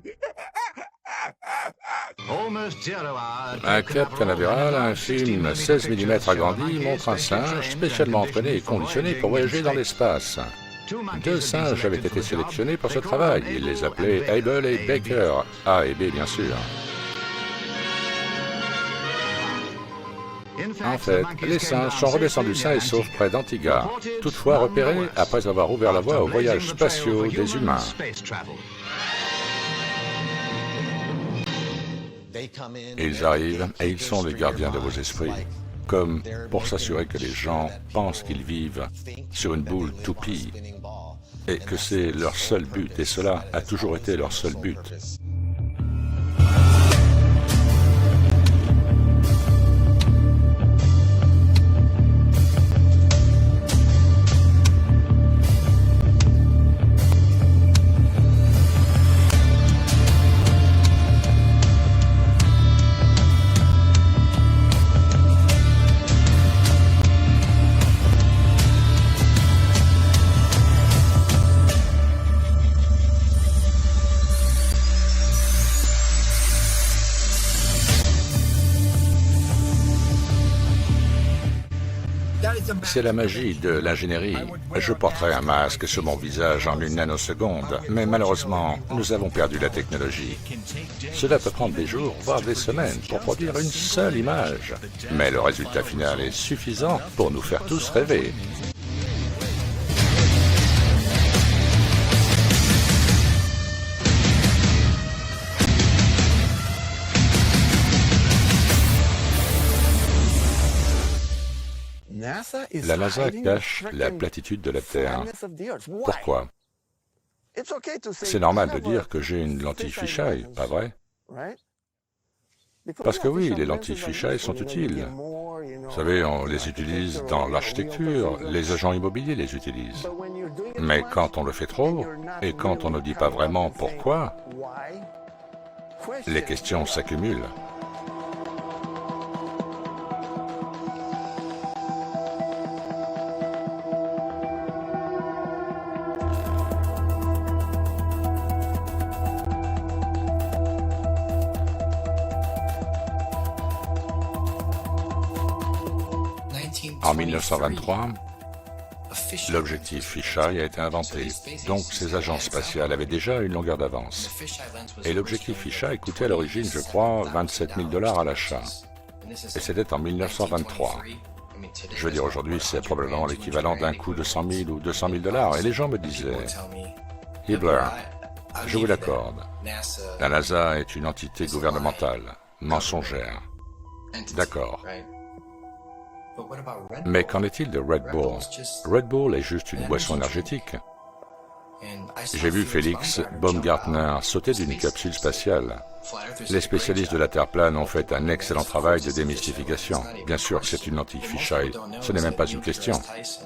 À Cap Canaveral, un film 16 mm agrandi montre un singe spécialement entraîné et conditionné pour voyager dans l'espace. 2 singes avaient été sélectionnés pour ce travail. Ils les appelaient Able et Baker, A et B bien sûr. En fait, les singes sont redescendus sains et saufs près d'Antigua, toutefois repérés après avoir ouvert la voie aux voyages spatiaux des humains. Ils arrivent et ils sont les gardiens de vos esprits, comme pour s'assurer que les gens pensent qu'ils vivent sur une boule toupie et que c'est leur seul but, et cela a toujours été leur seul but. C'est la magie de l'ingénierie. Je porterai un masque sur mon visage en une nanoseconde, mais malheureusement, nous avons perdu la technologie. Cela peut prendre des jours, voire des semaines, pour produire une seule image. Mais le résultat final est suffisant pour nous faire tous rêver. La NASA cache la platitude de la Terre. Pourquoi? C'est normal de dire que j'ai une lentille fisheye, pas vrai? Parce que oui, les lentilles fisheye sont utiles. Vous savez, on les utilise dans l'architecture, les agents immobiliers les utilisent. Mais quand on le fait trop, et quand on ne dit pas vraiment pourquoi, les questions s'accumulent. En 1923, l'objectif fisheye a été inventé, donc ces agences spatiales avaient déjà une longueur d'avance. Et l'objectif fisheye coûtait à l'origine, je crois, 27 000 $ à l'achat. Et c'était en 1923. Je veux dire, aujourd'hui, c'est probablement l'équivalent d'un coût de 100 000 ou 200 000 $. Et les gens me disaient, « Hibbler, je vous l'accorde, la NASA est une entité gouvernementale, mensongère. » D'accord. Mais qu'en est-il de Red Bull? Red Bull est juste une boisson énergétique. J'ai vu Félix Baumgartner sauter d'une capsule spatiale. Les spécialistes de la Terre plane ont fait un excellent travail de démystification. Bien sûr, c'est une lentille fisheye, ce n'est même pas une question.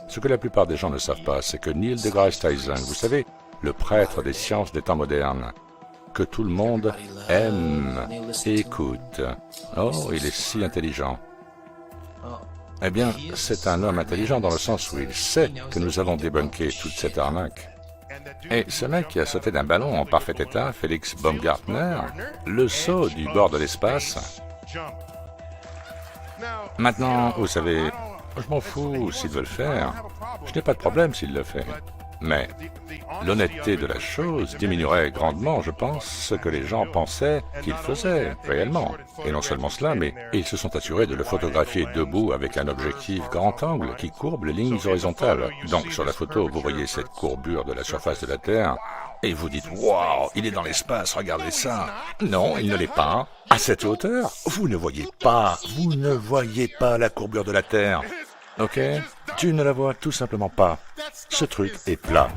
Ce que la plupart des gens ne savent pas, c'est que Neil deGrasse Tyson, vous savez, le prêtre des sciences des temps modernes, que tout le monde aime et écoute. Oh, il est si intelligent. Eh bien, c'est un homme intelligent dans le sens où il sait que nous avons débunké toute cette arnaque. Et ce mec qui a sauté d'un ballon en parfait état, Félix Baumgartner, le saut du bord de l'espace. Maintenant, vous savez, je m'en fous s'il veut le faire. Je n'ai pas de problème s'il le fait. Mais l'honnêteté de la chose diminuerait grandement, je pense, ce que les gens pensaient qu'il faisait réellement. Et non seulement cela, mais ils se sont assurés de le photographier debout avec un objectif grand angle qui courbe les lignes horizontales. Donc sur la photo, vous voyez cette courbure de la surface de la Terre, et vous dites « Waouh, il est dans l'espace, regardez ça !» Non, il ne l'est pas. À cette hauteur, vous ne voyez pas la courbure de la Terre. Ok? Tu ne la vois tout simplement pas. Ce truc est plat.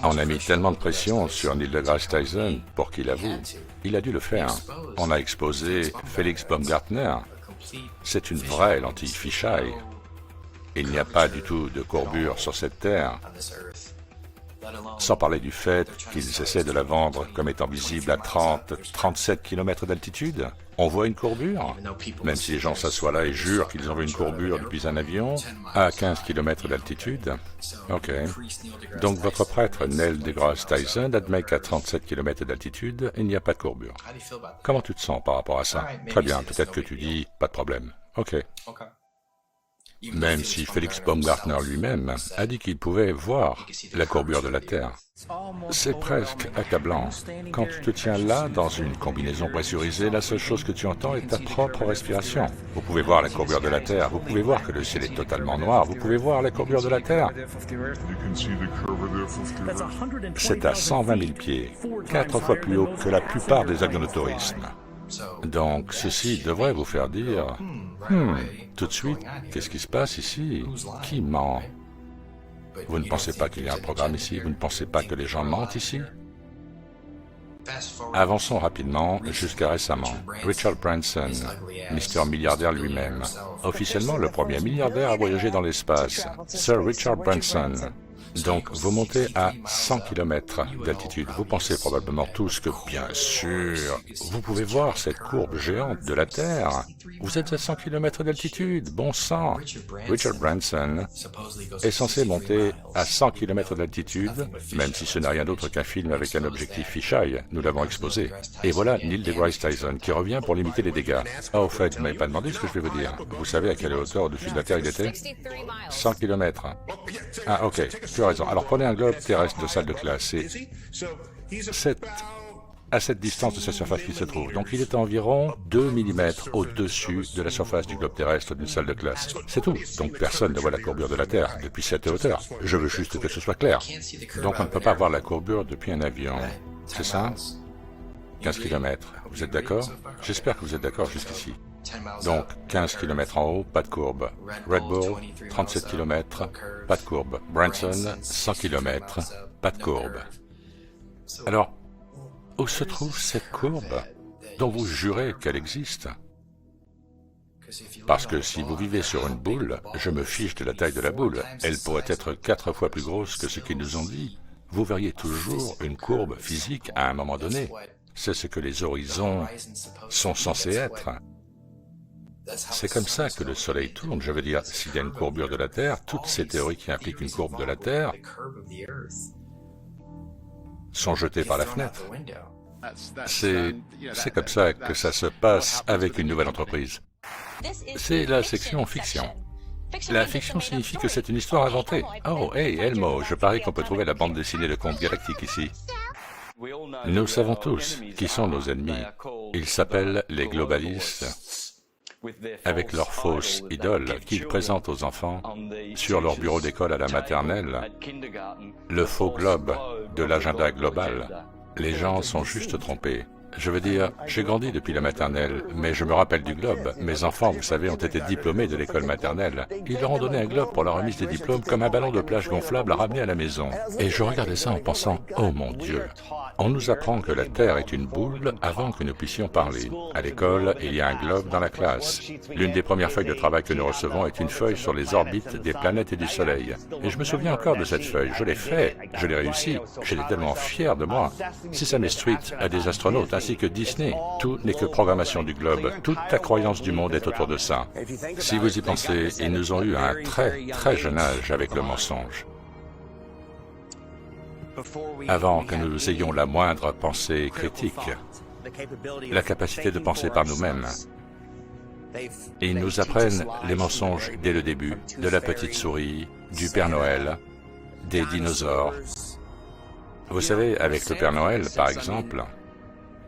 On a mis tellement de pression sur Neil deGrasse Tyson pour qu'il avoue. Il a dû le faire. On a exposé Félix Baumgartner. C'est une vraie lentille fisheye. Il n'y a pas du tout de courbure sur cette Terre. Sans parler du fait qu'ils essaient de la vendre comme étant visible à 30-37 km d'altitude. On voit une courbure, même si les gens s'assoient là et jurent qu'ils ont vu une courbure depuis un avion à 15 km d'altitude. Ok. Donc votre prêtre Neil deGrasse Tyson admet qu'à 37 km d'altitude, il n'y a pas de courbure. Comment tu te sens par rapport à ça? Très bien, peut-être que tu dis, pas de problème. Ok. Même si Félix Baumgartner lui-même a dit qu'il pouvait voir la courbure de la Terre. C'est presque accablant. Quand tu te tiens là, dans une combinaison pressurisée, la seule chose que tu entends est ta propre respiration. Vous pouvez voir la courbure de la Terre, vous pouvez voir que le ciel est totalement noir, vous pouvez voir la courbure de la Terre. C'est à 120 000 pieds, 4 fois plus haut que la plupart des avions de tourisme. Donc, ceci devrait vous faire dire « tout de suite, qu'est-ce qui se passe ici? Qui ment? Vous ne pensez pas qu'il y a un programme ici? Vous ne pensez pas que les gens mentent ici ?» Avançons rapidement jusqu'à récemment. Richard Branson, Mr. Milliardaire lui-même, officiellement le premier milliardaire à voyager dans l'espace, Sir Richard Branson. Donc, vous montez à 100 km d'altitude. Vous pensez probablement tous que, bien sûr, vous pouvez voir cette courbe géante de la Terre. Vous êtes à 100 km d'altitude, bon sang. Richard Branson est censé monter à 100 km d'altitude, même si ce n'est rien d'autre qu'un film avec un objectif fisheye. Nous l'avons exposé. Et voilà Neil deGrasse Tyson qui revient pour limiter les dégâts. Ah, au fait, vous ne m'avez pas demandé ce que je vais vous dire. Vous savez à quelle hauteur au-dessus de la Terre il était? 100 km. Ah, ok, tu as raison. Alors prenez un globe terrestre de salle de classe et à cette distance de sa surface qu'il se trouve. Donc il est à environ 2 mm au-dessus de la surface du globe terrestre d'une salle de classe. C'est tout. Donc personne ne voit la courbure de la Terre depuis cette hauteur. Je veux juste que ce soit clair. Donc on ne peut pas voir la courbure depuis un avion. C'est ça? 15 km. Vous êtes d'accord? J'espère que vous êtes d'accord jusqu'ici. Donc, 15 km en haut, pas de courbe. Red Bull, 37 km, pas de courbe. Branson, 100 km, pas de courbe. Alors, où se trouve cette courbe dont vous jurez qu'elle existe? Parce que si vous vivez sur une boule, je me fiche de la taille de la boule. Elle pourrait être 4 fois plus grosse que ce qu'ils nous ont dit. Vous verriez toujours une courbe physique à un moment donné. C'est ce que les horizons sont censés être. C'est comme ça que le Soleil tourne. Je veux dire, s'il y a une courbure de la Terre, toutes ces théories qui impliquent une courbe de la Terre sont jetées par la fenêtre. C'est comme ça que ça se passe avec une nouvelle entreprise. C'est la section fiction. La fiction signifie que c'est une histoire inventée. Oh, hey, Elmo, je parie qu'on peut trouver la bande dessinée de Conte Galactique ici. Nous savons tous qui sont nos ennemis. Ils s'appellent les globalistes, avec leurs fausses idoles qu'ils présentent aux enfants sur leur bureau d'école à la maternelle, le faux globe de l'agenda global. Les gens sont juste trompés. Je veux dire, j'ai grandi depuis la maternelle, mais je me rappelle du globe. Mes enfants, vous savez, ont été diplômés de l'école maternelle. Ils leur ont donné un globe pour la remise des diplômes comme un ballon de plage gonflable à ramener à la maison. Et je regardais ça en pensant, oh mon Dieu, on nous apprend que la Terre est une boule avant que nous puissions parler. À l'école, il y a un globe dans la classe. L'une des premières feuilles de travail que nous recevons est une feuille sur les orbites des planètes et du Soleil. Et je me souviens encore de cette feuille. Je l'ai fait, je l'ai réussi. J'étais tellement fier de moi. Sesame Street a des astronautes, ainsi que Disney. Tout n'est que programmation du globe. Toute ta croyance du monde est autour de ça. Si vous y pensez, ils nous ont eu à un très jeune âge avec le mensonge. Avant que nous ayons la moindre pensée critique, la capacité de penser par nous-mêmes. Ils nous apprennent les mensonges dès le début, de la petite souris, du Père Noël, des dinosaures. Vous savez, avec le Père Noël, par exemple,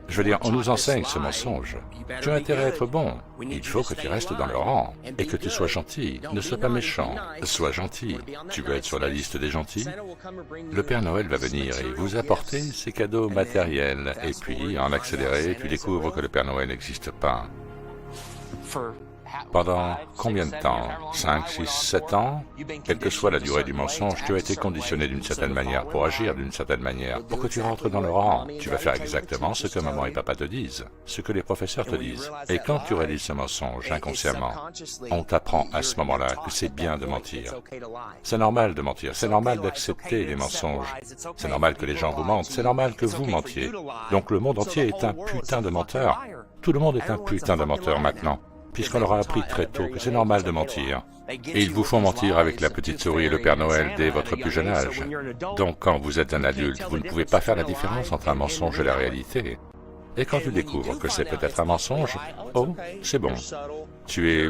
je veux dire, on nous enseigne ce mensonge. Tu as intérêt à être bon. Il faut que tu restes dans le rang et que tu sois gentil. Ne sois pas méchant. Sois gentil. Tu veux être sur la liste des gentils? Le Père Noël va venir et vous apporter ses cadeaux matériels. Et puis, en accéléré, tu découvres que le Père Noël n'existe pas. Pendant combien de temps? 5, 6, 7 ans? Quelle que soit la durée du mensonge, tu as été conditionné d'une certaine manière pour agir d'une certaine manière. Pour que tu rentres dans le rang, tu vas faire exactement ce que maman et papa te disent, ce que les professeurs te disent. Et quand tu réalises ce mensonge inconsciemment, on t'apprend à ce moment-là que c'est bien de mentir. C'est normal de mentir, c'est normal d'accepter les mensonges. C'est normal que les gens vous mentent, c'est normal que vous mentiez. Donc le monde entier est un putain de menteur. Tout le monde est un putain de menteur maintenant, puisqu'on leur a appris très tôt que c'est normal de mentir. Et ils vous font mentir avec la petite souris et le Père Noël dès votre plus jeune âge. Donc quand vous êtes un adulte, vous ne pouvez pas faire la différence entre un mensonge et la réalité. Et quand tu découvres que c'est peut-être un mensonge, oh, c'est bon. Tu es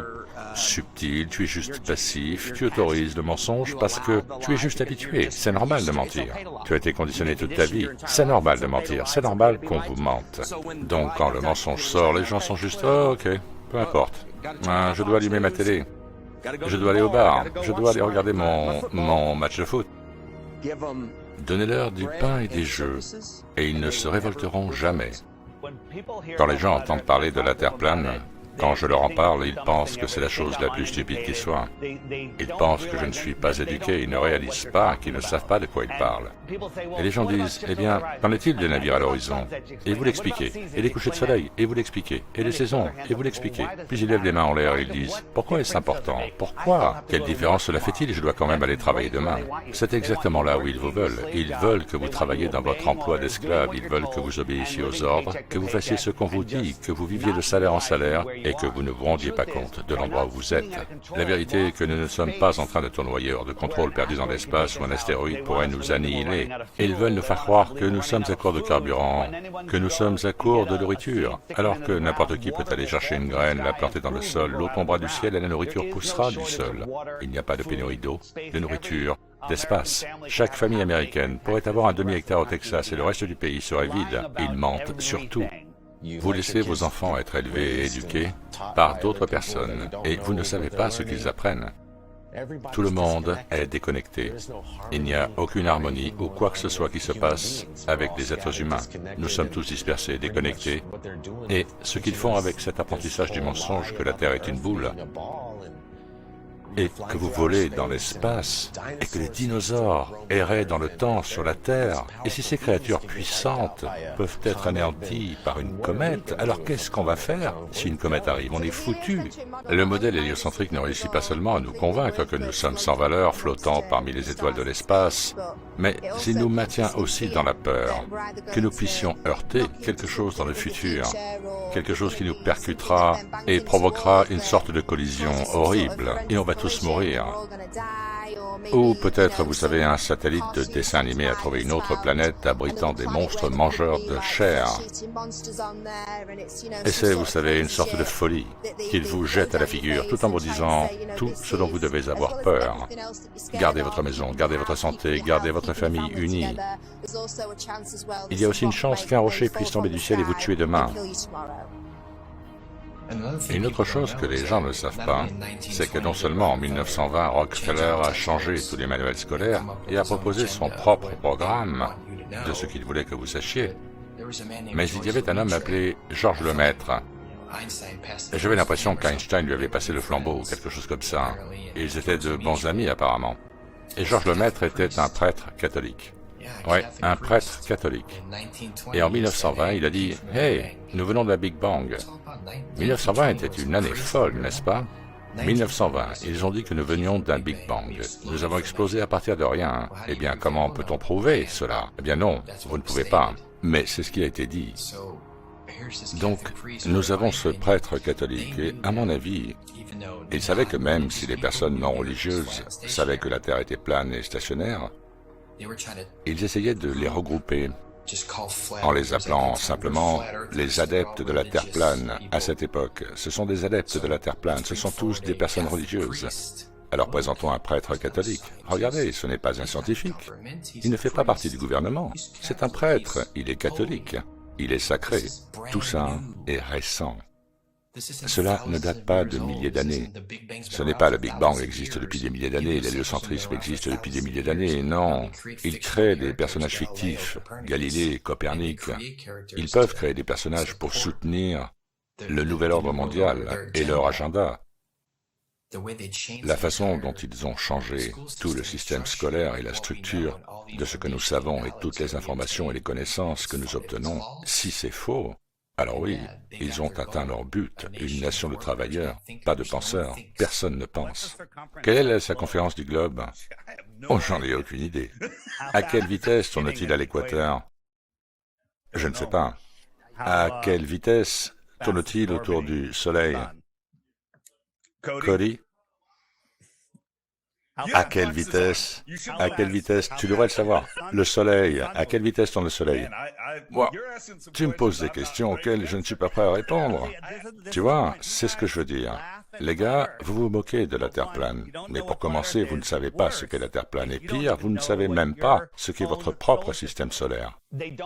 subtil, tu es juste passif, tu autorises le mensonge parce que tu es juste habitué. C'est normal de mentir. Tu as été conditionné toute ta vie. C'est normal de mentir. C'est normal qu'on vous mente. Donc quand le mensonge sort, les gens sont juste « Oh, ok, peu importe. Je dois allumer ma télé. Je dois aller au bar. Je dois aller regarder mon match de foot. » Donnez-leur du pain et des jeux, et ils ne se révolteront jamais. Quand les gens entendent parler de la Terre plane, Quand je leur en parle, ils pensent que c'est la chose la plus stupide qui soit. Ils pensent que je ne suis pas éduqué, ils ne réalisent pas qu'ils ne savent pas de quoi ils parlent. Et les gens disent, eh bien, qu'en est-il des navires à l'horizon? Et vous l'expliquez. Et les couchers de soleil, et vous l'expliquez. Et les saisons, et vous l'expliquez. Puis ils lèvent les mains en l'air et ils disent, pourquoi est-ce important? Pourquoi? Quelle différence cela fait-il? Je dois quand même aller travailler demain. C'est exactement là où ils vous veulent. Ils veulent que vous travailliez dans votre emploi d'esclave, ils veulent que vous obéissiez aux ordres, que vous fassiez ce qu'on vous dit, que vous viviez de salaire en salaire et que vous ne vous rendiez pas compte de l'endroit où vous êtes. La vérité est que nous ne sommes pas en train de tournoyer hors de contrôle perdu dans l'espace où un astéroïde pourrait nous annihiler. Et ils veulent nous faire croire que nous sommes à court de carburant, que nous sommes à court de nourriture, alors que n'importe qui peut aller chercher une graine, la planter dans le sol, l'eau tombera du ciel et la nourriture poussera du sol. Il n'y a pas de pénurie d'eau, de nourriture, d'espace. Chaque famille américaine pourrait avoir un demi-hectare au Texas et le reste du pays serait vide. Ils mentent surtout. Vous laissez vos enfants être élevés et éduqués par d'autres personnes et vous ne savez pas ce qu'ils apprennent. Tout le monde est déconnecté. Il n'y a aucune harmonie ou quoi que ce soit qui se passe avec les êtres humains. Nous sommes tous dispersés, déconnectés. Et ce qu'ils font avec cet apprentissage du mensonge que la Terre est une boule, et que vous volez dans l'espace, et que les dinosaures erraient dans le temps sur la Terre, et si ces créatures puissantes peuvent être anéanties par une comète, alors qu'est-ce qu'on va faire si une comète arrive? On est foutu. Le modèle héliocentrique ne réussit pas seulement à nous convaincre que nous sommes sans valeur, flottant parmi les étoiles de l'espace, mais il nous maintient aussi dans la peur, que nous puissions heurter quelque chose dans le futur, quelque chose qui nous percutera et provoquera une sorte de collision horrible, et on va tous mourir. Ou peut-être, vous savez, un satellite de dessin animé a trouvé une autre planète abritant des monstres mangeurs de chair. Et c'est, vous savez, une sorte de folie qu'il vous jette à la figure, tout en vous disant tout ce dont vous devez avoir peur. Gardez votre maison, gardez votre santé, gardez votre famille unie. Il y a aussi une chance qu'un rocher puisse tomber du ciel et vous tuer demain. Une autre chose que les gens ne savent pas, c'est que non seulement en 1920, Rockefeller a changé tous les manuels scolaires et a proposé son propre programme de ce qu'il voulait que vous sachiez, mais il y avait un homme appelé Georges Lemaître. J'avais l'impression qu'Einstein lui avait passé le flambeau ou quelque chose comme ça. Ils étaient de bons amis apparemment. Et Georges Lemaître était un prêtre catholique. Oui, un prêtre catholique. Et en 1920, il a dit « Hey, nous venons de la Big Bang ». 1920 était une année folle, n'est-ce pas? 1920, ils ont dit que nous venions d'un Big Bang. Nous avons explosé à partir de rien. Eh bien, comment peut-on prouver cela? Eh bien non, vous ne pouvez pas. Mais c'est ce qui a été dit. Donc, nous avons ce prêtre catholique et, à mon avis, il savait que même si les personnes non religieuses savaient que la Terre était plane et stationnaire, ils essayaient de les regrouper en les appelant simplement les adeptes de la Terre plane. À cette époque, ce sont des adeptes de la Terre plane, ce sont tous des personnes religieuses. Alors présentons un prêtre catholique. Regardez, ce n'est pas un scientifique. Il ne fait pas partie du gouvernement. C'est un prêtre, il est catholique. Il est sacré. Tout ça est récent. Cela ne date pas de milliers d'années. Ce n'est pas le Big Bang existe depuis des milliers d'années, l'héliocentrisme existe depuis des milliers d'années, non. Ils créent des personnages fictifs, Galilée, Copernic. Ils peuvent créer des personnages pour soutenir le nouvel ordre mondial et leur agenda. La façon dont ils ont changé tout le système scolaire et la structure de ce que nous savons et toutes les informations et les connaissances que nous obtenons, si c'est faux, alors oui, ils ont atteint leur but, une nation de travailleurs, pas de penseurs, personne ne pense. Quelle est sa conférence du globe? Oh, j'en ai aucune idée. À quelle vitesse tourne-t-il à l'équateur? Je ne sais pas. À quelle vitesse tourne-t-il autour du Soleil? Cody? À quelle vitesse? À quelle vitesse? Tu devrais le savoir. Le Soleil. À quelle vitesse tourne le Soleil? Moi, tu me poses des questions auxquelles je ne suis pas prêt à répondre. Tu vois, c'est ce que je veux dire. Les gars, vous vous moquez de la Terre plane. Mais pour commencer, vous ne savez pas ce qu'est la Terre plane. Et pire, vous ne savez même pas ce qu'est votre propre système solaire.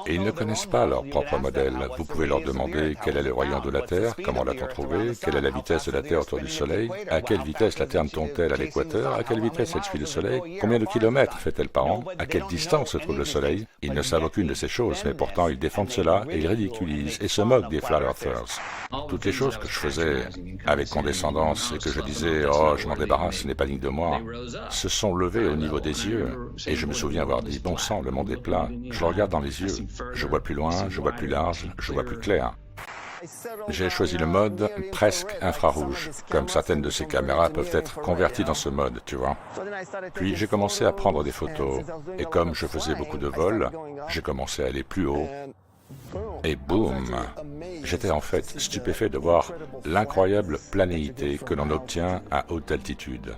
Et ils ne connaissent pas leur propre modèle. Vous pouvez leur demander quel est le rayon de la Terre, comment l'a-t-on trouvé, quelle est la vitesse de la Terre autour du Soleil, à quelle vitesse la Terre tourne-t-elle à l'équateur, à quelle vitesse elle suit le Soleil, combien de kilomètres fait-elle par an, à quelle distance se trouve le Soleil. Ils ne savent aucune de ces choses, mais pourtant ils défendent cela et ils ridiculisent et se moquent des Flat Earthers. Toutes les choses que je faisais avec condescendance et que je disais « Oh, je m'en débarrasse, ce n'est pas digne de moi », se sont levées au niveau des yeux. Et je me souviens avoir dit « Bon sang, le monde est plat ». Je le regarde dans les yeux. Je vois plus loin, je vois plus large, je vois plus clair. J'ai choisi le mode presque infrarouge, comme certaines de ces caméras peuvent être converties dans ce mode, tu vois. Puis j'ai commencé à prendre des photos, et comme je faisais beaucoup de vols, j'ai commencé à aller plus haut, et boum! J'étais en fait stupéfait de voir l'incroyable planéité que l'on obtient à haute altitude,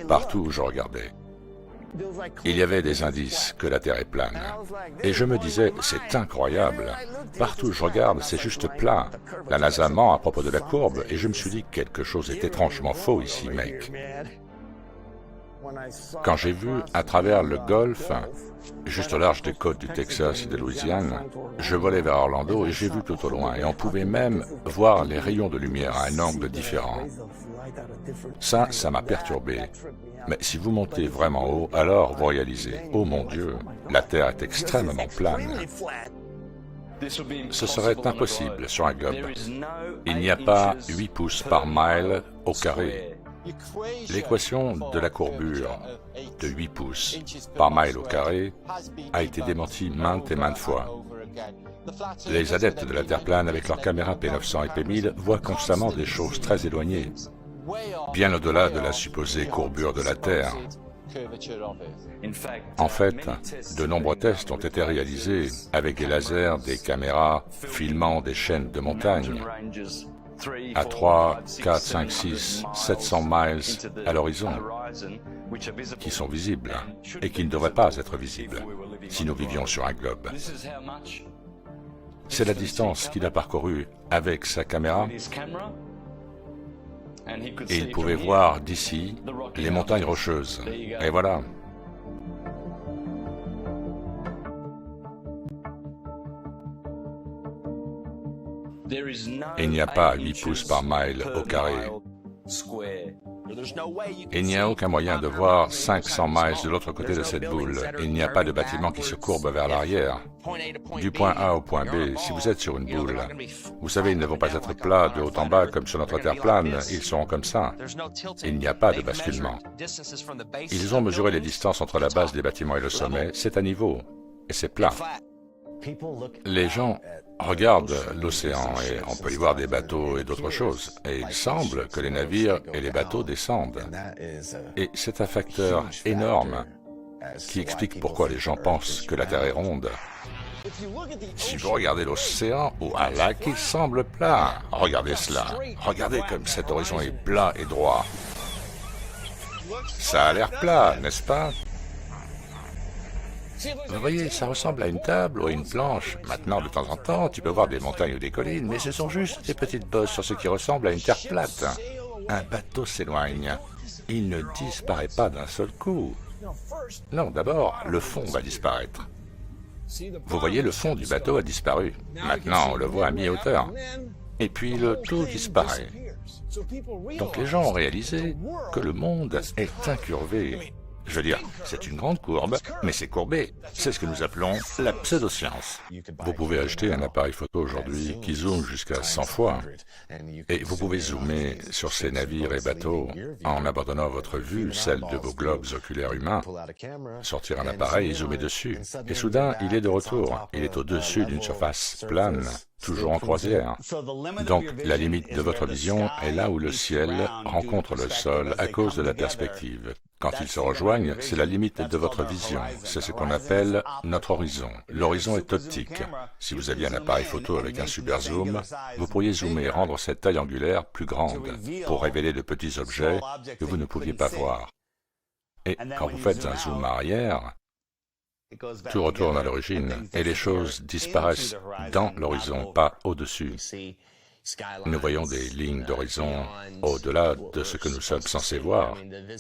partout où je regardais. Il y avait des indices que la Terre est plane. Et je me disais, c'est incroyable. Partout où je regarde, c'est juste plat. La NASA ment à propos de la courbe, et je me suis dit, quelque chose est étrangement faux ici, mec. Quand j'ai vu à travers le golfe, juste au large des côtes du Texas et de Louisiane, je volais vers Orlando et j'ai vu tout au loin, et on pouvait même voir les rayons de lumière à un angle différent. Ça m'a perturbé. Mais si vous montez vraiment haut, alors vous réalisez, oh mon Dieu, la Terre est extrêmement plane. Ce serait impossible sur un globe. Il n'y a pas 8 pouces par mile au carré. L'équation de la courbure de 8 pouces par mile au carré a été démentie maintes et maintes fois. Les adeptes de la Terre plane avec leurs caméras P900 et P1000 voient constamment des choses très éloignées, bien au-delà de la supposée courbure de la Terre. En fait, de nombreux tests ont été réalisés avec des lasers, des caméras filmant des chaînes de montagnes à 3, 4, 5, 6, 700 miles à l'horizon, qui sont visibles et qui ne devraient pas être visibles si nous vivions sur un globe. C'est la distance qu'il a parcourue avec sa caméra, et il pouvait voir d'ici les montagnes rocheuses. Et voilà. Il n'y a pas 8 pouces par mile au carré. Il n'y a aucun moyen de voir 500 miles de l'autre côté de cette boule. Il n'y a pas de bâtiment qui se courbe vers l'arrière. Du point A au point B, si vous êtes sur une boule, vous savez, ils ne vont pas être plats de haut en bas comme sur notre Terre plane, ils seront comme ça. Il n'y a pas de basculement. Ils ont mesuré les distances entre la base des bâtiments et le sommet, c'est à niveau, et c'est plat. Les gens regardent l'océan et on peut y voir des bateaux et d'autres choses. Et il semble que les navires et les bateaux descendent. Et c'est un facteur énorme qui explique pourquoi les gens pensent que la Terre est ronde. Si vous regardez l'océan ou un lac, il semble plat. Regardez cela. Regardez comme cet horizon est plat et droit. Ça a l'air plat, n'est-ce pas? Vous voyez, ça ressemble à une table ou à une planche. Maintenant, de temps en temps, tu peux voir des montagnes ou des collines, mais ce sont juste des petites bosses sur ce qui ressemble à une terre plate. Un bateau s'éloigne. Il ne disparaît pas d'un seul coup. Non, d'abord, le fond va disparaître. Vous voyez, le fond du bateau a disparu. Maintenant, on le voit à mi-hauteur. Et puis, le tout disparaît. Donc les gens ont réalisé que le monde est incurvé. Je veux dire, c'est une grande courbe, mais c'est courbé. C'est ce que nous appelons la pseudoscience. Vous pouvez acheter un appareil photo aujourd'hui qui zoome jusqu'à 100 fois, et vous pouvez zoomer sur ces navires et bateaux en abandonnant votre vue, celle de vos globes oculaires humains, sortir un appareil et zoomer dessus. Et soudain, il est de retour. Il est au-dessus d'une surface plane, toujours en croisière. Donc, la limite de votre vision est là où le ciel rencontre le sol à cause de la perspective. Quand ils se rejoignent, c'est la limite de votre vision. C'est ce qu'on appelle notre horizon. L'horizon est optique. Si vous aviez un appareil photo avec un super zoom, vous pourriez zoomer et rendre cette taille angulaire plus grande pour révéler de petits objets que vous ne pouviez pas voir. Et quand vous faites un zoom arrière, tout retourne à l'origine et les choses disparaissent dans l'horizon, pas au-dessus. Nous voyons des lignes d'horizon au-delà de ce que nous sommes censés voir.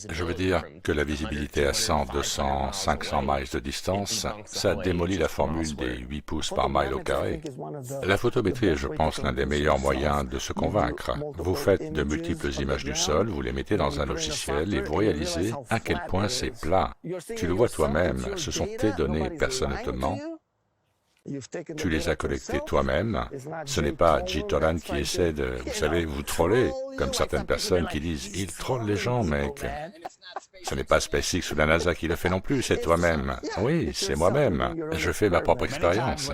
Je veux dire que la visibilité à 100, 200, 500 miles de distance, ça démolit la formule des 8 pouces par mile au carré. La photométrie est, je pense, l'un des meilleurs moyens de se convaincre. Vous faites de multiples images du sol, vous les mettez dans un logiciel et vous réalisez à quel point c'est plat. Tu le vois toi-même, ce sont tes données, personne ne te ment. Tu les as collectés toi-même. Ce n'est pas Jitoran qui essaie de, vous savez, vous troller, comme certaines personnes qui disent « Il troll les gens, mec ». Ce n'est pas SpaceX ou la NASA qui le fait non plus, c'est toi-même. Oui, c'est moi-même. Je fais ma propre expérience.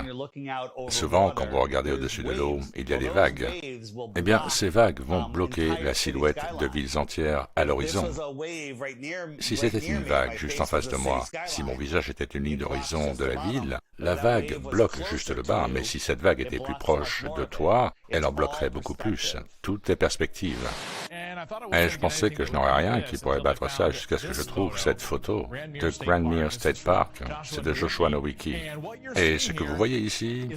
Souvent, quand vous regardez au-dessus de l'eau, il y a des vagues. Eh bien, ces vagues vont bloquer la silhouette de villes entières à l'horizon. Si c'était une vague juste en face de moi, si mon visage était une ligne d'horizon de la ville, la vague bloque juste le bas, mais si cette vague était plus proche de toi, elle en bloquerait beaucoup plus. Toutes les perspectives. Et je pensais que je n'aurais rien qui pourrait battre ça jusqu'à ce que je trouve cette photo de Grandmere State Park. C'est de Joshua Nowicki. Et ce que vous voyez ici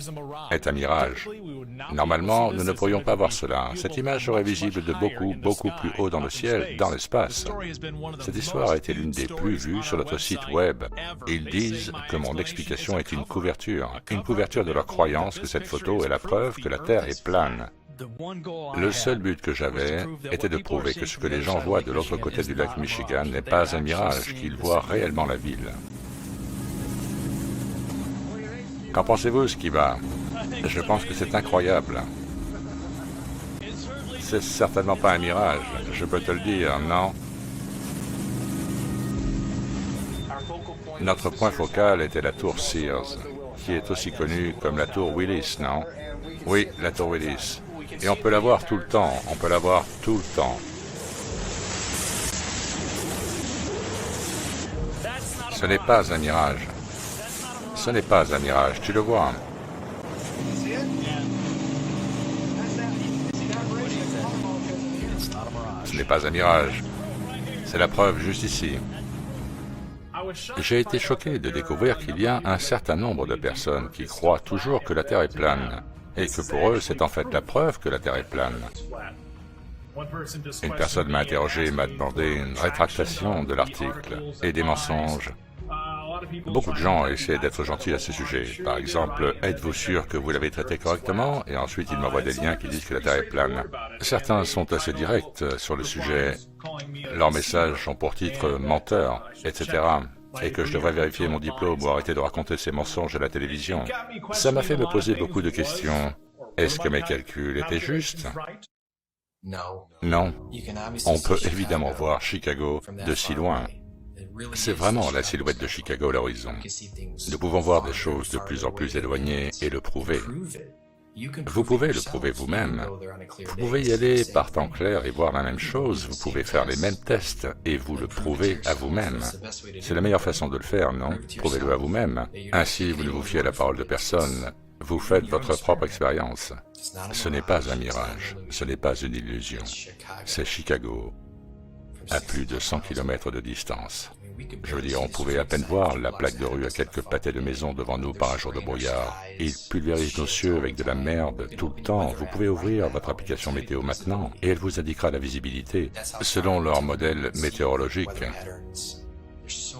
est un mirage. Normalement, nous ne pourrions pas voir cela. Cette image serait visible de beaucoup plus haut dans le ciel, dans l'espace. Cette histoire a été l'une des plus vues sur notre site web. Ils disent que mon explication est une couverture de leur croyance que cette photo est la preuve que la Terre est plane. Le seul but que j'avais était de prouver que ce que les gens voient de l'autre côté du lac Michigan n'est pas un mirage, qu'ils voient réellement la ville. Qu'en pensez-vous, Skiba? Je pense que c'est incroyable. C'est certainement pas un mirage, je peux te le dire, non? Notre point focal était la tour Sears, qui est aussi connue comme la tour Willis, non? Oui, la tour Willis. Et on peut la voir tout le temps, on peut la voir tout le temps. Ce n'est pas un mirage. Ce n'est pas un mirage, tu le vois. Ce n'est pas un mirage. C'est la preuve juste ici. J'ai été choqué de découvrir qu'il y a un certain nombre de personnes qui croient toujours que la Terre est plane. Et que pour eux, c'est en fait la preuve que la Terre est plane. Une personne m'a interrogé et m'a demandé une rétractation de l'article et des mensonges. Beaucoup de gens essaient d'être gentils à ce sujet. Par exemple, êtes-vous sûr que vous l'avez traité correctement? Et ensuite, ils m'envoient des liens qui disent que la Terre est plane. Certains sont assez directs sur le sujet. Leurs messages ont pour titre « menteur », etc. Et que je devrais vérifier mon diplôme ou arrêter de raconter ces mensonges à la télévision. Ça m'a fait me poser beaucoup de questions. Est-ce que mes calculs étaient justes? Non. On peut évidemment voir Chicago de si loin. C'est vraiment la silhouette de Chicago à l'horizon. Nous pouvons voir des choses de plus en plus éloignées et le prouver. Vous pouvez le prouver vous-même. Vous pouvez y aller par temps clair et voir la même chose. Vous pouvez faire les mêmes tests et vous le prouvez à vous-même. C'est la meilleure façon de le faire, non? Prouvez-le à vous-même. Ainsi, vous ne vous fiez à la parole de personne. Vous faites votre propre expérience. Ce n'est pas un mirage. Ce n'est pas une illusion. C'est Chicago, à plus de 100 km de distance. Je veux dire, on pouvait à peine voir la plaque de rue à quelques pâtés de maison devant nous par un jour de brouillard. Ils pulvérisent nos cieux avec de la merde tout le temps. Vous pouvez ouvrir votre application météo maintenant et elle vous indiquera la visibilité selon leur modèle météorologique.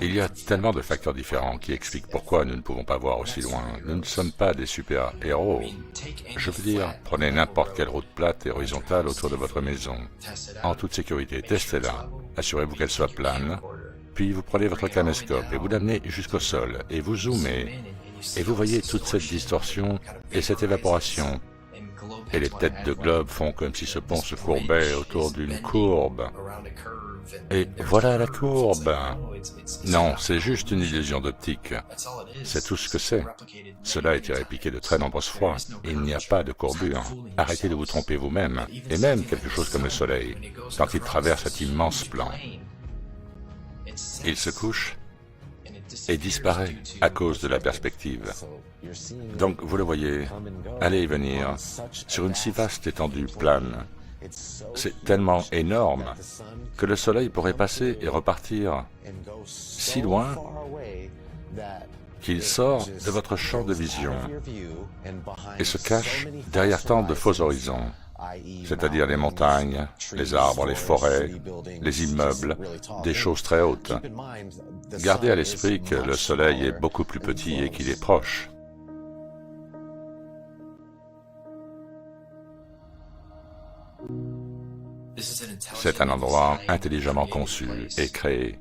Il y a tellement de facteurs différents qui expliquent pourquoi nous ne pouvons pas voir aussi loin. Nous ne sommes pas des super-héros. Je veux dire, prenez n'importe quelle route plate et horizontale autour de votre maison. En toute sécurité, testez-la. Assurez-vous qu'elle soit plane. Puis vous prenez votre caméscope et vous l'amenez jusqu'au sol et vous zoomez. Et vous voyez toute cette distorsion et cette évaporation. Et les têtes de globe font comme si ce pont se courbait autour d'une courbe. Et voilà la courbe. Non, c'est juste une illusion d'optique. C'est tout ce que c'est. Cela a été répliqué de très nombreuses fois. Il n'y a pas de courbure. Arrêtez de vous tromper vous-même. Et même quelque chose comme le soleil, quand il traverse cet immense plan. Il se couche et disparaît à cause de la perspective. Donc, vous le voyez, aller et venir sur une si vaste étendue plane. C'est tellement énorme que le soleil pourrait passer et repartir si loin qu'il sort de votre champ de vision et se cache derrière tant de faux horizons. c'est-à-dire les montagnes, les arbres, les forêts, les immeubles, des choses très hautes. Gardez à l'esprit que le Soleil est beaucoup plus petit et qu'il est proche. C'est un endroit intelligemment conçu et créé.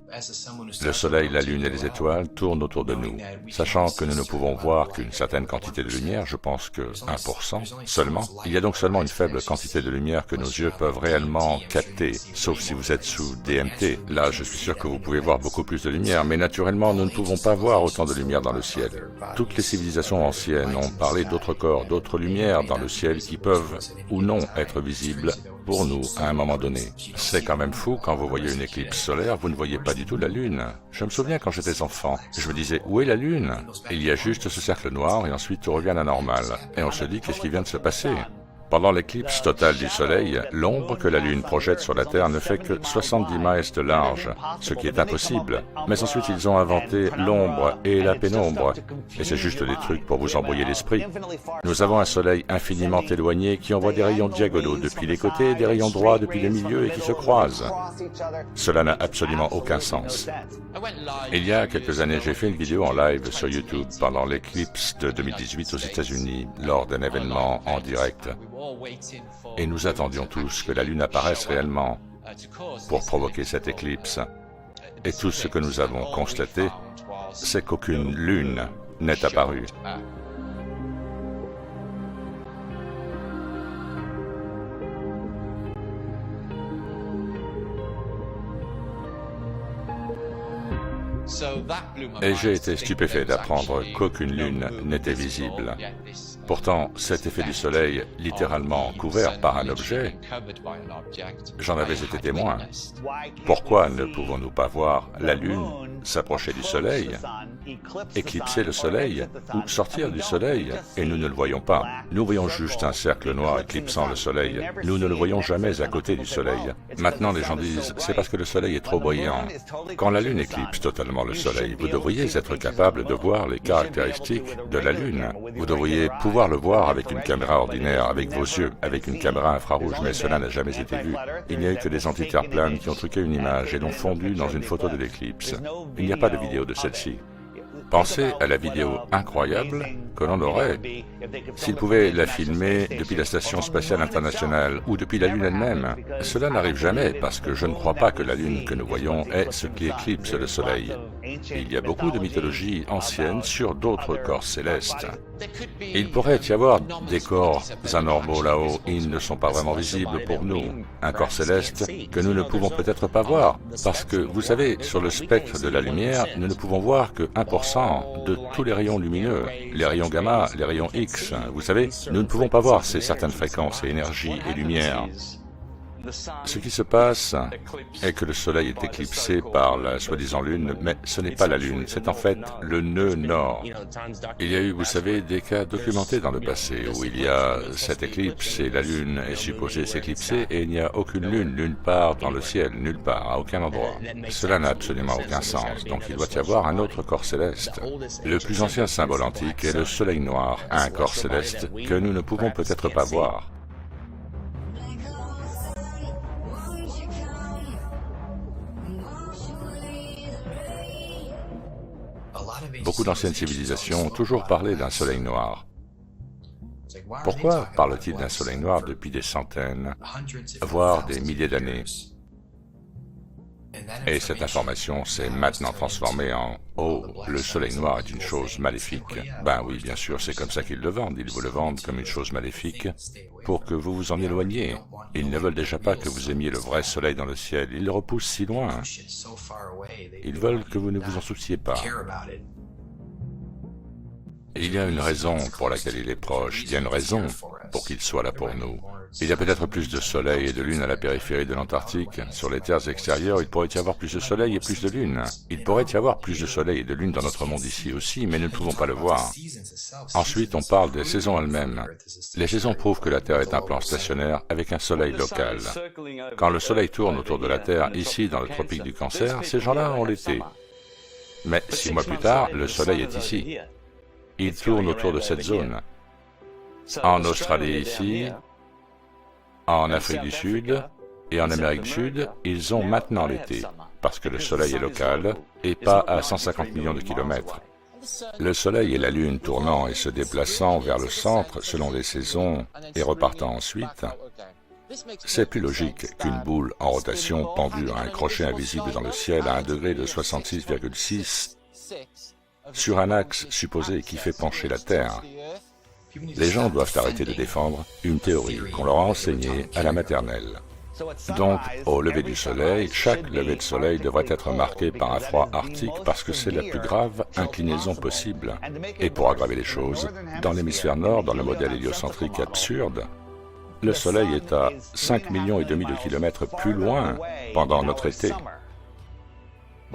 Le Soleil, la Lune et les étoiles tournent autour de nous. Sachant que nous ne pouvons voir qu'une certaine quantité de lumière, je pense que 1% seulement, il y a donc seulement une faible quantité de lumière que nos yeux peuvent réellement capter, sauf si vous êtes sous DMT. Là, je suis sûr que vous pouvez voir beaucoup plus de lumière, mais naturellement, nous ne pouvons pas voir autant de lumière dans le ciel. Toutes les civilisations anciennes ont parlé d'autres corps, d'autres lumières dans le ciel qui peuvent ou non être visibles pour nous à un moment donné. C'est quand même fou, quand vous voyez une éclipse solaire, vous ne voyez pas du tout la Lune. Je me souviens quand j'étais enfant, je me disais, où est la Lune? Il y a juste ce cercle noir et ensuite tout revient à la normale. Et on se dit, qu'est-ce qui vient de se passer? Pendant l'éclipse totale du Soleil, l'ombre que la Lune projette sur la Terre ne fait que 70 miles de large, ce qui est impossible. Mais ensuite, ils ont inventé l'ombre et la pénombre. Et c'est juste des trucs pour vous embrouiller l'esprit. Nous avons un Soleil infiniment éloigné qui envoie des rayons diagonaux depuis les côtés et des rayons droits depuis le milieu et qui se croisent. Cela n'a absolument aucun sens. Il y a quelques années, j'ai fait une vidéo en live sur YouTube pendant l'éclipse de 2018 aux États-Unis, lors d'un événement en direct. Et nous attendions tous que la Lune apparaisse réellement pour provoquer cette éclipse. Et tout ce que nous avons constaté, c'est qu'aucune Lune n'est apparue. Et j'ai été stupéfait d'apprendre qu'aucune lune n'était visible. Pourtant, cet effet du Soleil, littéralement couvert par un objet, j'en avais été témoin. Pourquoi ne pouvons-nous pas voir la Lune s'approcher du Soleil, éclipser le Soleil ou sortir du Soleil, et nous ne le voyons pas? Nous voyons juste un cercle noir éclipsant le Soleil. Nous ne le voyons jamais à côté du Soleil. Maintenant, les gens disent, c'est parce que le Soleil est trop brillant. Quand la Lune éclipse totalement le Soleil, vous devriez être capable de voir les caractéristiques de la Lune. Vous devriez pouvoir le voir avec une caméra ordinaire, avec vos yeux, avec une caméra infrarouge, mais cela n'a jamais été vu. Il n'y a eu que des antiterplanes qui ont truqué une image et l'ont fondue dans une photo de l'éclipse. Il n'y a pas de vidéo de celle-ci. Pensez à la vidéo incroyable que l'on aurait s'ils pouvaient la filmer depuis la Station spatiale internationale ou depuis la Lune elle-même. Cela n'arrive jamais parce que je ne crois pas que la Lune que nous voyons est ce qui éclipse le Soleil. Il y a beaucoup de mythologies anciennes sur d'autres corps célestes. Il pourrait y avoir des corps anormaux là-haut, ils ne sont pas vraiment visibles pour nous. Un corps céleste que nous ne pouvons peut-être pas voir, parce que, vous savez, sur le spectre de la lumière, nous ne pouvons voir que 1% de tous les rayons lumineux, les rayons gamma, les rayons X. Vous savez, nous ne pouvons pas voir ces certaines fréquences et énergies et lumière. Ce qui se passe est que le Soleil est éclipsé par la soi-disant Lune, mais ce n'est pas la Lune, c'est en fait le nœud nord. Il y a eu, vous savez, des cas documentés dans le passé où il y a cette éclipse et la Lune est supposée s'éclipser et il n'y a aucune Lune nulle part dans le ciel, nulle part, à aucun endroit. Cela n'a absolument aucun sens, donc il doit y avoir un autre corps céleste. Le plus ancien symbole antique est le Soleil noir, un corps céleste que nous ne pouvons peut-être pas voir. Beaucoup d'anciennes civilisations ont toujours parlé d'un soleil noir. Pourquoi parle-t-il d'un soleil noir depuis des centaines, voire des milliers d'années? Et cette information s'est maintenant transformée en « Oh, le soleil noir est une chose maléfique ». Ben oui, bien sûr, c'est comme ça qu'ils le vendent. Ils vous le vendent comme une chose maléfique pour que vous vous en éloigniez. Ils ne veulent déjà pas que vous aimiez le vrai soleil dans le ciel. Ils le repoussent si loin. Ils veulent que vous ne vous en souciez pas. Il y a une raison pour laquelle il est proche. Il y a une raison pour qu'il soit là pour nous. Il y a peut-être plus de soleil et de lune à la périphérie de l'Antarctique. Sur les terres extérieures, il pourrait y avoir plus de soleil et plus de lune. Il pourrait y avoir plus de soleil et de lune dans notre monde ici aussi, mais nous ne pouvons pas le voir. Ensuite, on parle des saisons elles-mêmes. Les saisons prouvent que la Terre est un plan stationnaire avec un soleil local. Quand le soleil tourne autour de la Terre, ici, dans le tropique du Cancer, ces gens-là ont l'été. Mais 6 mois plus tard, le soleil est ici. Il tourne autour de cette zone. En Australie ici, En Afrique du Sud et en Amérique du Sud, ils ont maintenant l'été, parce que le soleil est local et pas à 150 millions de kilomètres. Le soleil et la lune tournant et se déplaçant vers le centre selon les saisons et repartant ensuite, c'est plus logique qu'une boule en rotation pendue à un crochet invisible dans le ciel à un degré de 66,6 sur un axe supposé qui fait pencher la Terre. Les gens doivent arrêter de défendre une théorie qu'on leur a enseignée à la maternelle. Donc, au lever du soleil, chaque lever de soleil devrait être marqué par un froid arctique parce que c'est la plus grave inclinaison possible. Et pour aggraver les choses, dans l'hémisphère nord, dans le modèle héliocentrique absurde, le soleil est à 5,5 millions de kilomètres plus loin pendant notre été.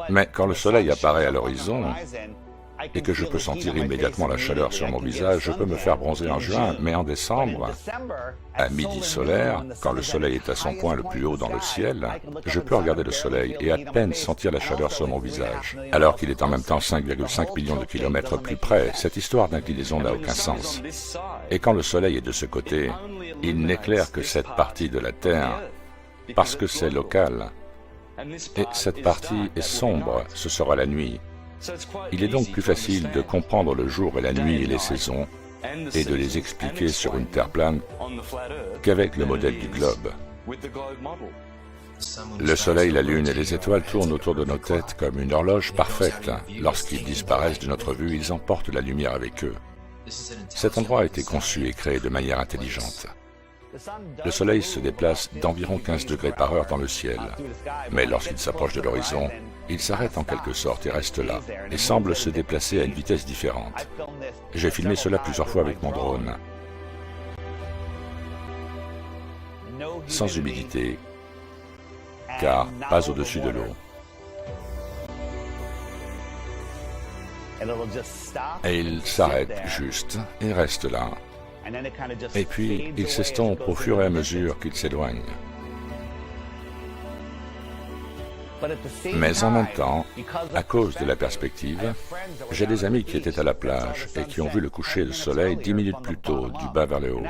Mais quand le soleil apparaît à l'horizon, et que je peux sentir immédiatement la chaleur sur mon visage, je peux me faire bronzer en juin, mais en décembre, à midi solaire, quand le soleil est à son point le plus haut dans le ciel, je peux regarder le soleil et à peine sentir la chaleur sur mon visage, alors qu'il est en même temps 5,5 millions de kilomètres plus près. Cette histoire d'inclinaison n'a aucun sens. Et quand le soleil est de ce côté, il n'éclaire que cette partie de la Terre, parce que c'est local. Et cette partie est sombre, ce sera la nuit. Il est donc plus facile de comprendre le jour et la nuit et les saisons et de les expliquer sur une Terre plane qu'avec le modèle du globe. Le soleil, la lune et les étoiles tournent autour de nos têtes comme une horloge parfaite. Lorsqu'ils disparaissent de notre vue, ils emportent la lumière avec eux. Cet endroit a été conçu et créé de manière intelligente. Le soleil se déplace d'environ 15 degrés par heure dans le ciel, mais lorsqu'il s'approche de l'horizon, il s'arrête en quelque sorte et reste là, et semble se déplacer à une vitesse différente. J'ai filmé cela plusieurs fois avec mon drone. Sans humidité, car pas au-dessus de l'eau. Et il s'arrête juste et reste là. Et puis, il s'estompe au fur et à mesure qu'il s'éloigne. Mais en même temps, à cause de la perspective, j'ai des amis qui étaient à la plage et qui ont vu le coucher de soleil 10 minutes plus tôt, du bas vers le haut.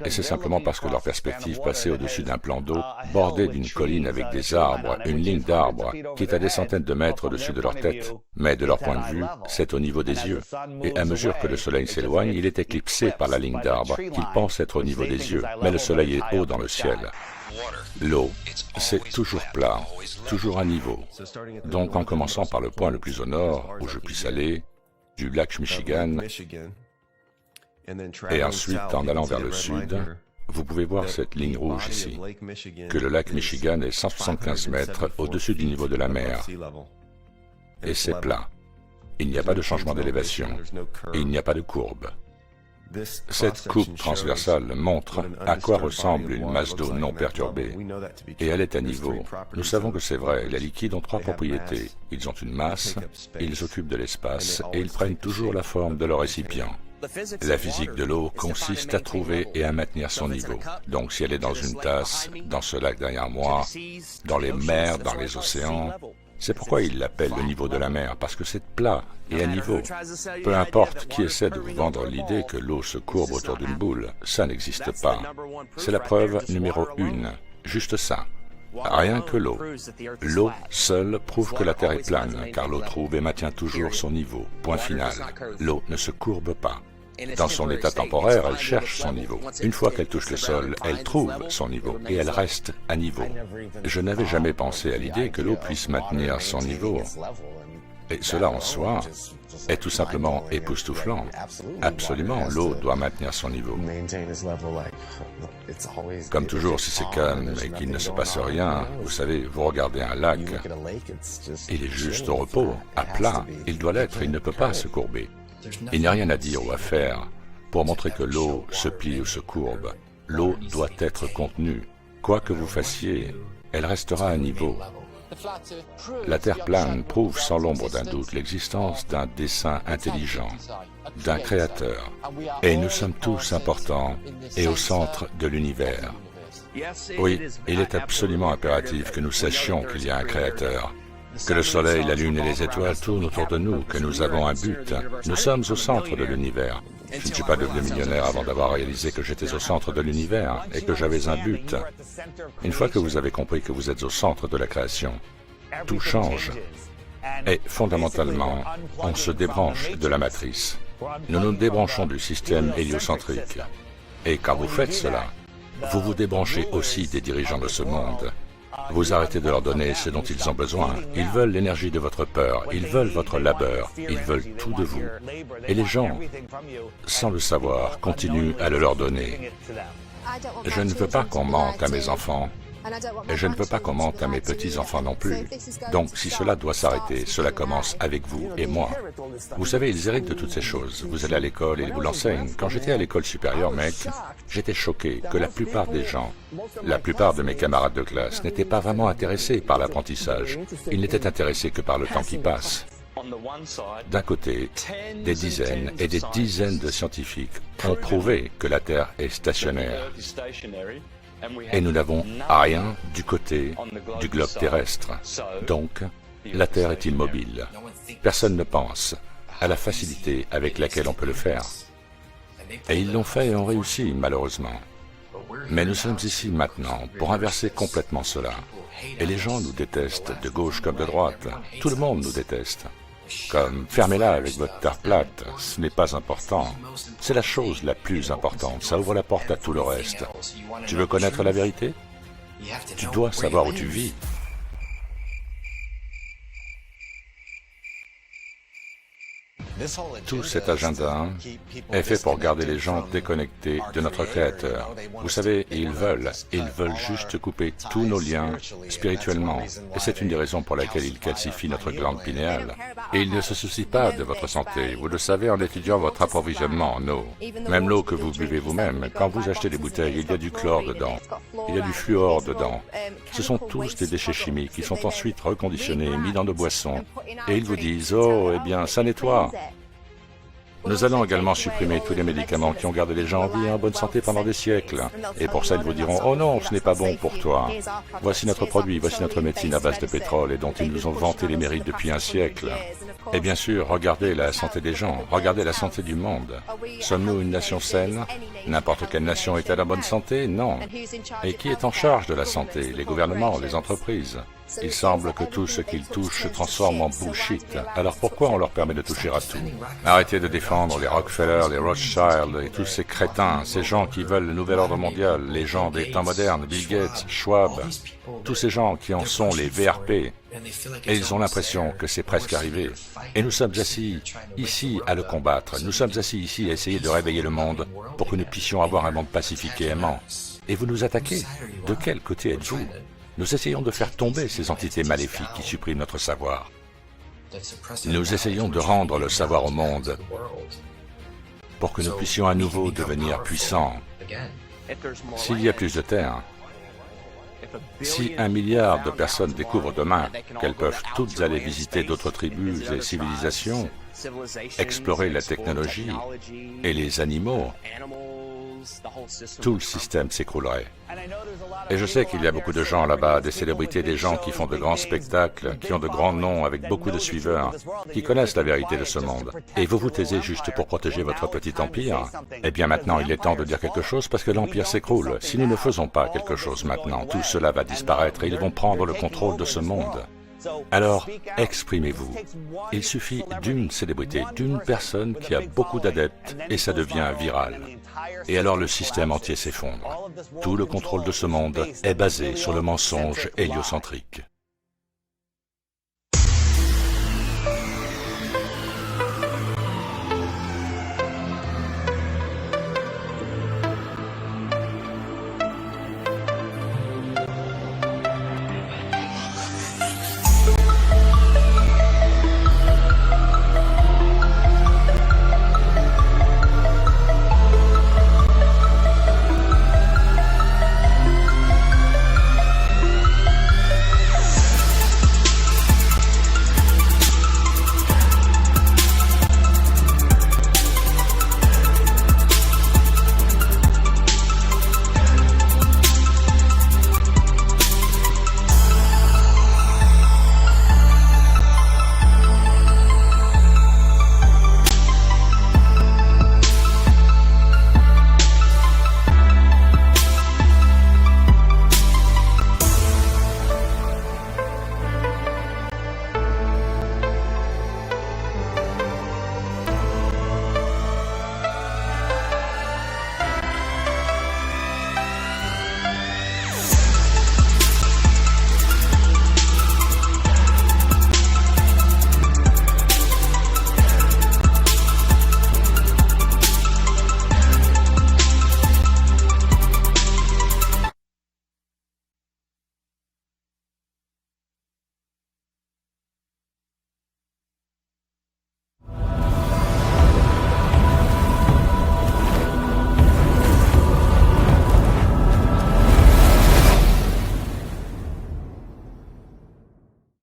Et c'est simplement parce que leur perspective passait au-dessus d'un plan d'eau bordé d'une colline avec des arbres, une ligne d'arbres qui est à des centaines de mètres au-dessus de leur tête. Mais de leur point de vue, c'est au niveau des yeux. Et à mesure que le soleil s'éloigne, il est éclipsé par la ligne d'arbres qu'ils pensent être au niveau des yeux. Mais le soleil est haut dans le ciel. L'eau, c'est toujours plat, toujours à niveau. Donc en commençant par le point le plus au nord, où je puisse aller, du lac Michigan, et ensuite en allant vers le sud, vous pouvez voir cette ligne rouge ici, que le lac Michigan est 175 mètres au-dessus du niveau de la mer. Et c'est plat. Il n'y a pas de changement d'élévation, et il n'y a pas de courbe. Cette coupe transversale montre à quoi ressemble une masse d'eau non perturbée, et elle est à niveau. Nous savons que c'est vrai, les liquides ont trois propriétés. Ils ont une masse, ils occupent de l'espace, et ils prennent toujours la forme de leur récipient. La physique de l'eau consiste à trouver et à maintenir son niveau. Donc si elle est dans une tasse, dans ce lac derrière moi, dans les mers, dans les océans, c'est pourquoi ils l'appellent le niveau de la mer, parce que c'est plat et à niveau. Peu importe qui essaie de vous vendre l'idée que l'eau se courbe autour d'une boule, ça n'existe pas. C'est la preuve numéro 1, juste ça. Rien que l'eau. L'eau seule prouve que la Terre est plane, car l'eau trouve et maintient toujours son niveau. Point final. L'eau ne se courbe pas. Dans son état temporaire, elle cherche son niveau. Une fois qu'elle touche le sol, elle trouve son niveau et elle reste à niveau. Je n'avais jamais pensé à l'idée que l'eau puisse maintenir son niveau. Et cela en soi est tout simplement époustouflant. Absolument, l'eau doit maintenir son niveau. Comme toujours, si c'est calme et qu'il ne se passe rien, vous savez, vous regardez un lac, il est juste au repos, à plat. Il doit l'être, il ne peut pas se courber. Il n'y a rien à dire ou à faire pour montrer que l'eau se plie ou se courbe. L'eau doit être contenue. Quoi que vous fassiez, elle restera à niveau. La Terre plane prouve sans l'ombre d'un doute l'existence d'un dessein intelligent, d'un créateur. Et nous sommes tous importants et au centre de l'univers. Oui, il est absolument impératif que nous sachions qu'il y a un créateur. Que le soleil, la lune et les étoiles tournent autour de nous, que nous avons un but. Nous sommes au centre de l'univers. Je ne suis pas devenu millionnaire avant d'avoir réalisé que j'étais au centre de l'univers et que j'avais un but. Une fois que vous avez compris que vous êtes au centre de la création, tout change. Et fondamentalement, on se débranche de la matrice. Nous nous débranchons du système héliocentrique. Et quand vous faites cela, vous vous débranchez aussi des dirigeants de ce monde. Vous arrêtez de leur donner ce dont ils ont besoin. Ils veulent l'énergie de votre peur, ils veulent votre labeur, ils veulent tout de vous. Et les gens, sans le savoir, continuent à le leur donner. Je ne veux pas qu'on mente à mes enfants, et je ne veux pas qu'on mente à mes petits-enfants non plus. Donc, si cela doit s'arrêter, cela commence avec vous et moi. Vous savez, ils héritent de toutes ces choses. Vous allez à l'école et ils vous l'enseignent. Quand j'étais à l'école supérieure, mec, j'étais choqué que la plupart des gens, la plupart de mes camarades de classe, n'étaient pas vraiment intéressés par l'apprentissage. Ils n'étaient intéressés que par le temps qui passe. D'un côté, des dizaines et des dizaines de scientifiques ont prouvé que la Terre est stationnaire. Et nous n'avons rien du côté du globe terrestre. Donc, la Terre est immobile. Personne ne pense à la facilité avec laquelle on peut le faire. Et ils l'ont fait et ont réussi, malheureusement. Mais nous sommes ici maintenant pour inverser complètement cela. Et les gens nous détestent, de gauche comme de droite. Tout le monde nous déteste. Comme « fermez-la avec votre terre plate, ce n'est pas important ». C'est la chose la plus importante, ça ouvre la porte à tout le reste. Tu veux connaître la vérité? Tu dois savoir où tu vis. Tout cet agenda est fait pour garder les gens déconnectés de notre Créateur. Vous savez, ils veulent juste couper tous nos liens spirituellement. Et c'est une des raisons pour laquelle ils calcifient notre glande pinéale. Et ils ne se soucient pas de votre santé. Vous le savez en étudiant votre approvisionnement en eau. Même l'eau que vous buvez vous-même, quand vous achetez des bouteilles, il y a du chlore dedans. Il y a du fluor dedans. Ce sont tous des déchets chimiques qui sont ensuite reconditionnés, mis dans nos boissons. Et ils vous disent « Oh, eh bien, ça nettoie ». Nous allons également supprimer tous les médicaments qui ont gardé les gens en vie et en bonne santé pendant des siècles. Et pour ça, ils vous diront « Oh non, ce n'est pas bon pour toi. Voici notre produit, voici notre médecine à base de pétrole et dont ils nous ont vanté les mérites depuis un siècle. » Et bien sûr, regardez la santé des gens, regardez la santé du monde. Sommes-nous une nation saine? N'importe quelle nation est-elle en bonne santé? Non. Et qui est en charge de la santé? Les gouvernements, les entreprises. Il semble que tout ce qu'ils touchent se transforme en bullshit. Alors pourquoi on leur permet de toucher à tout? Arrêtez de défendre les Rockefeller, les Rothschild et tous ces crétins, ces gens qui veulent le nouvel ordre mondial, les gens des temps modernes, Bill Gates, Schwab, tous ces gens qui en sont les VRP. Et ils ont l'impression que c'est presque arrivé. Et nous sommes assis ici à le combattre. Nous sommes assis ici à essayer de réveiller le monde pour que nous puissions avoir un monde pacifique et aimant. Et vous nous attaquez? De quel côté êtes-vous? Nous essayons de faire tomber ces entités maléfiques qui suppriment notre savoir. Nous essayons de rendre le savoir au monde pour que nous puissions à nouveau devenir puissants. S'il y a plus de terre, si 1 milliard de personnes découvrent demain qu'elles peuvent toutes aller visiter d'autres tribus et civilisations, explorer la technologie et les animaux, tout le système s'écroulerait. Et je sais qu'il y a beaucoup de gens là-bas, des célébrités, des gens qui font de grands spectacles, qui ont de grands noms avec beaucoup de suiveurs, qui connaissent la vérité de ce monde. Et vous vous taisez juste pour protéger votre petit empire. Eh bien maintenant, il est temps de dire quelque chose parce que l'empire s'écroule. Si nous ne faisons pas quelque chose maintenant, tout cela va disparaître et ils vont prendre le contrôle de ce monde. Alors, exprimez-vous. Il suffit d'une célébrité, d'une personne qui a beaucoup d'adeptes et ça devient viral. Et alors le système entier s'effondre. Tout le contrôle de ce monde est basé sur le mensonge héliocentrique.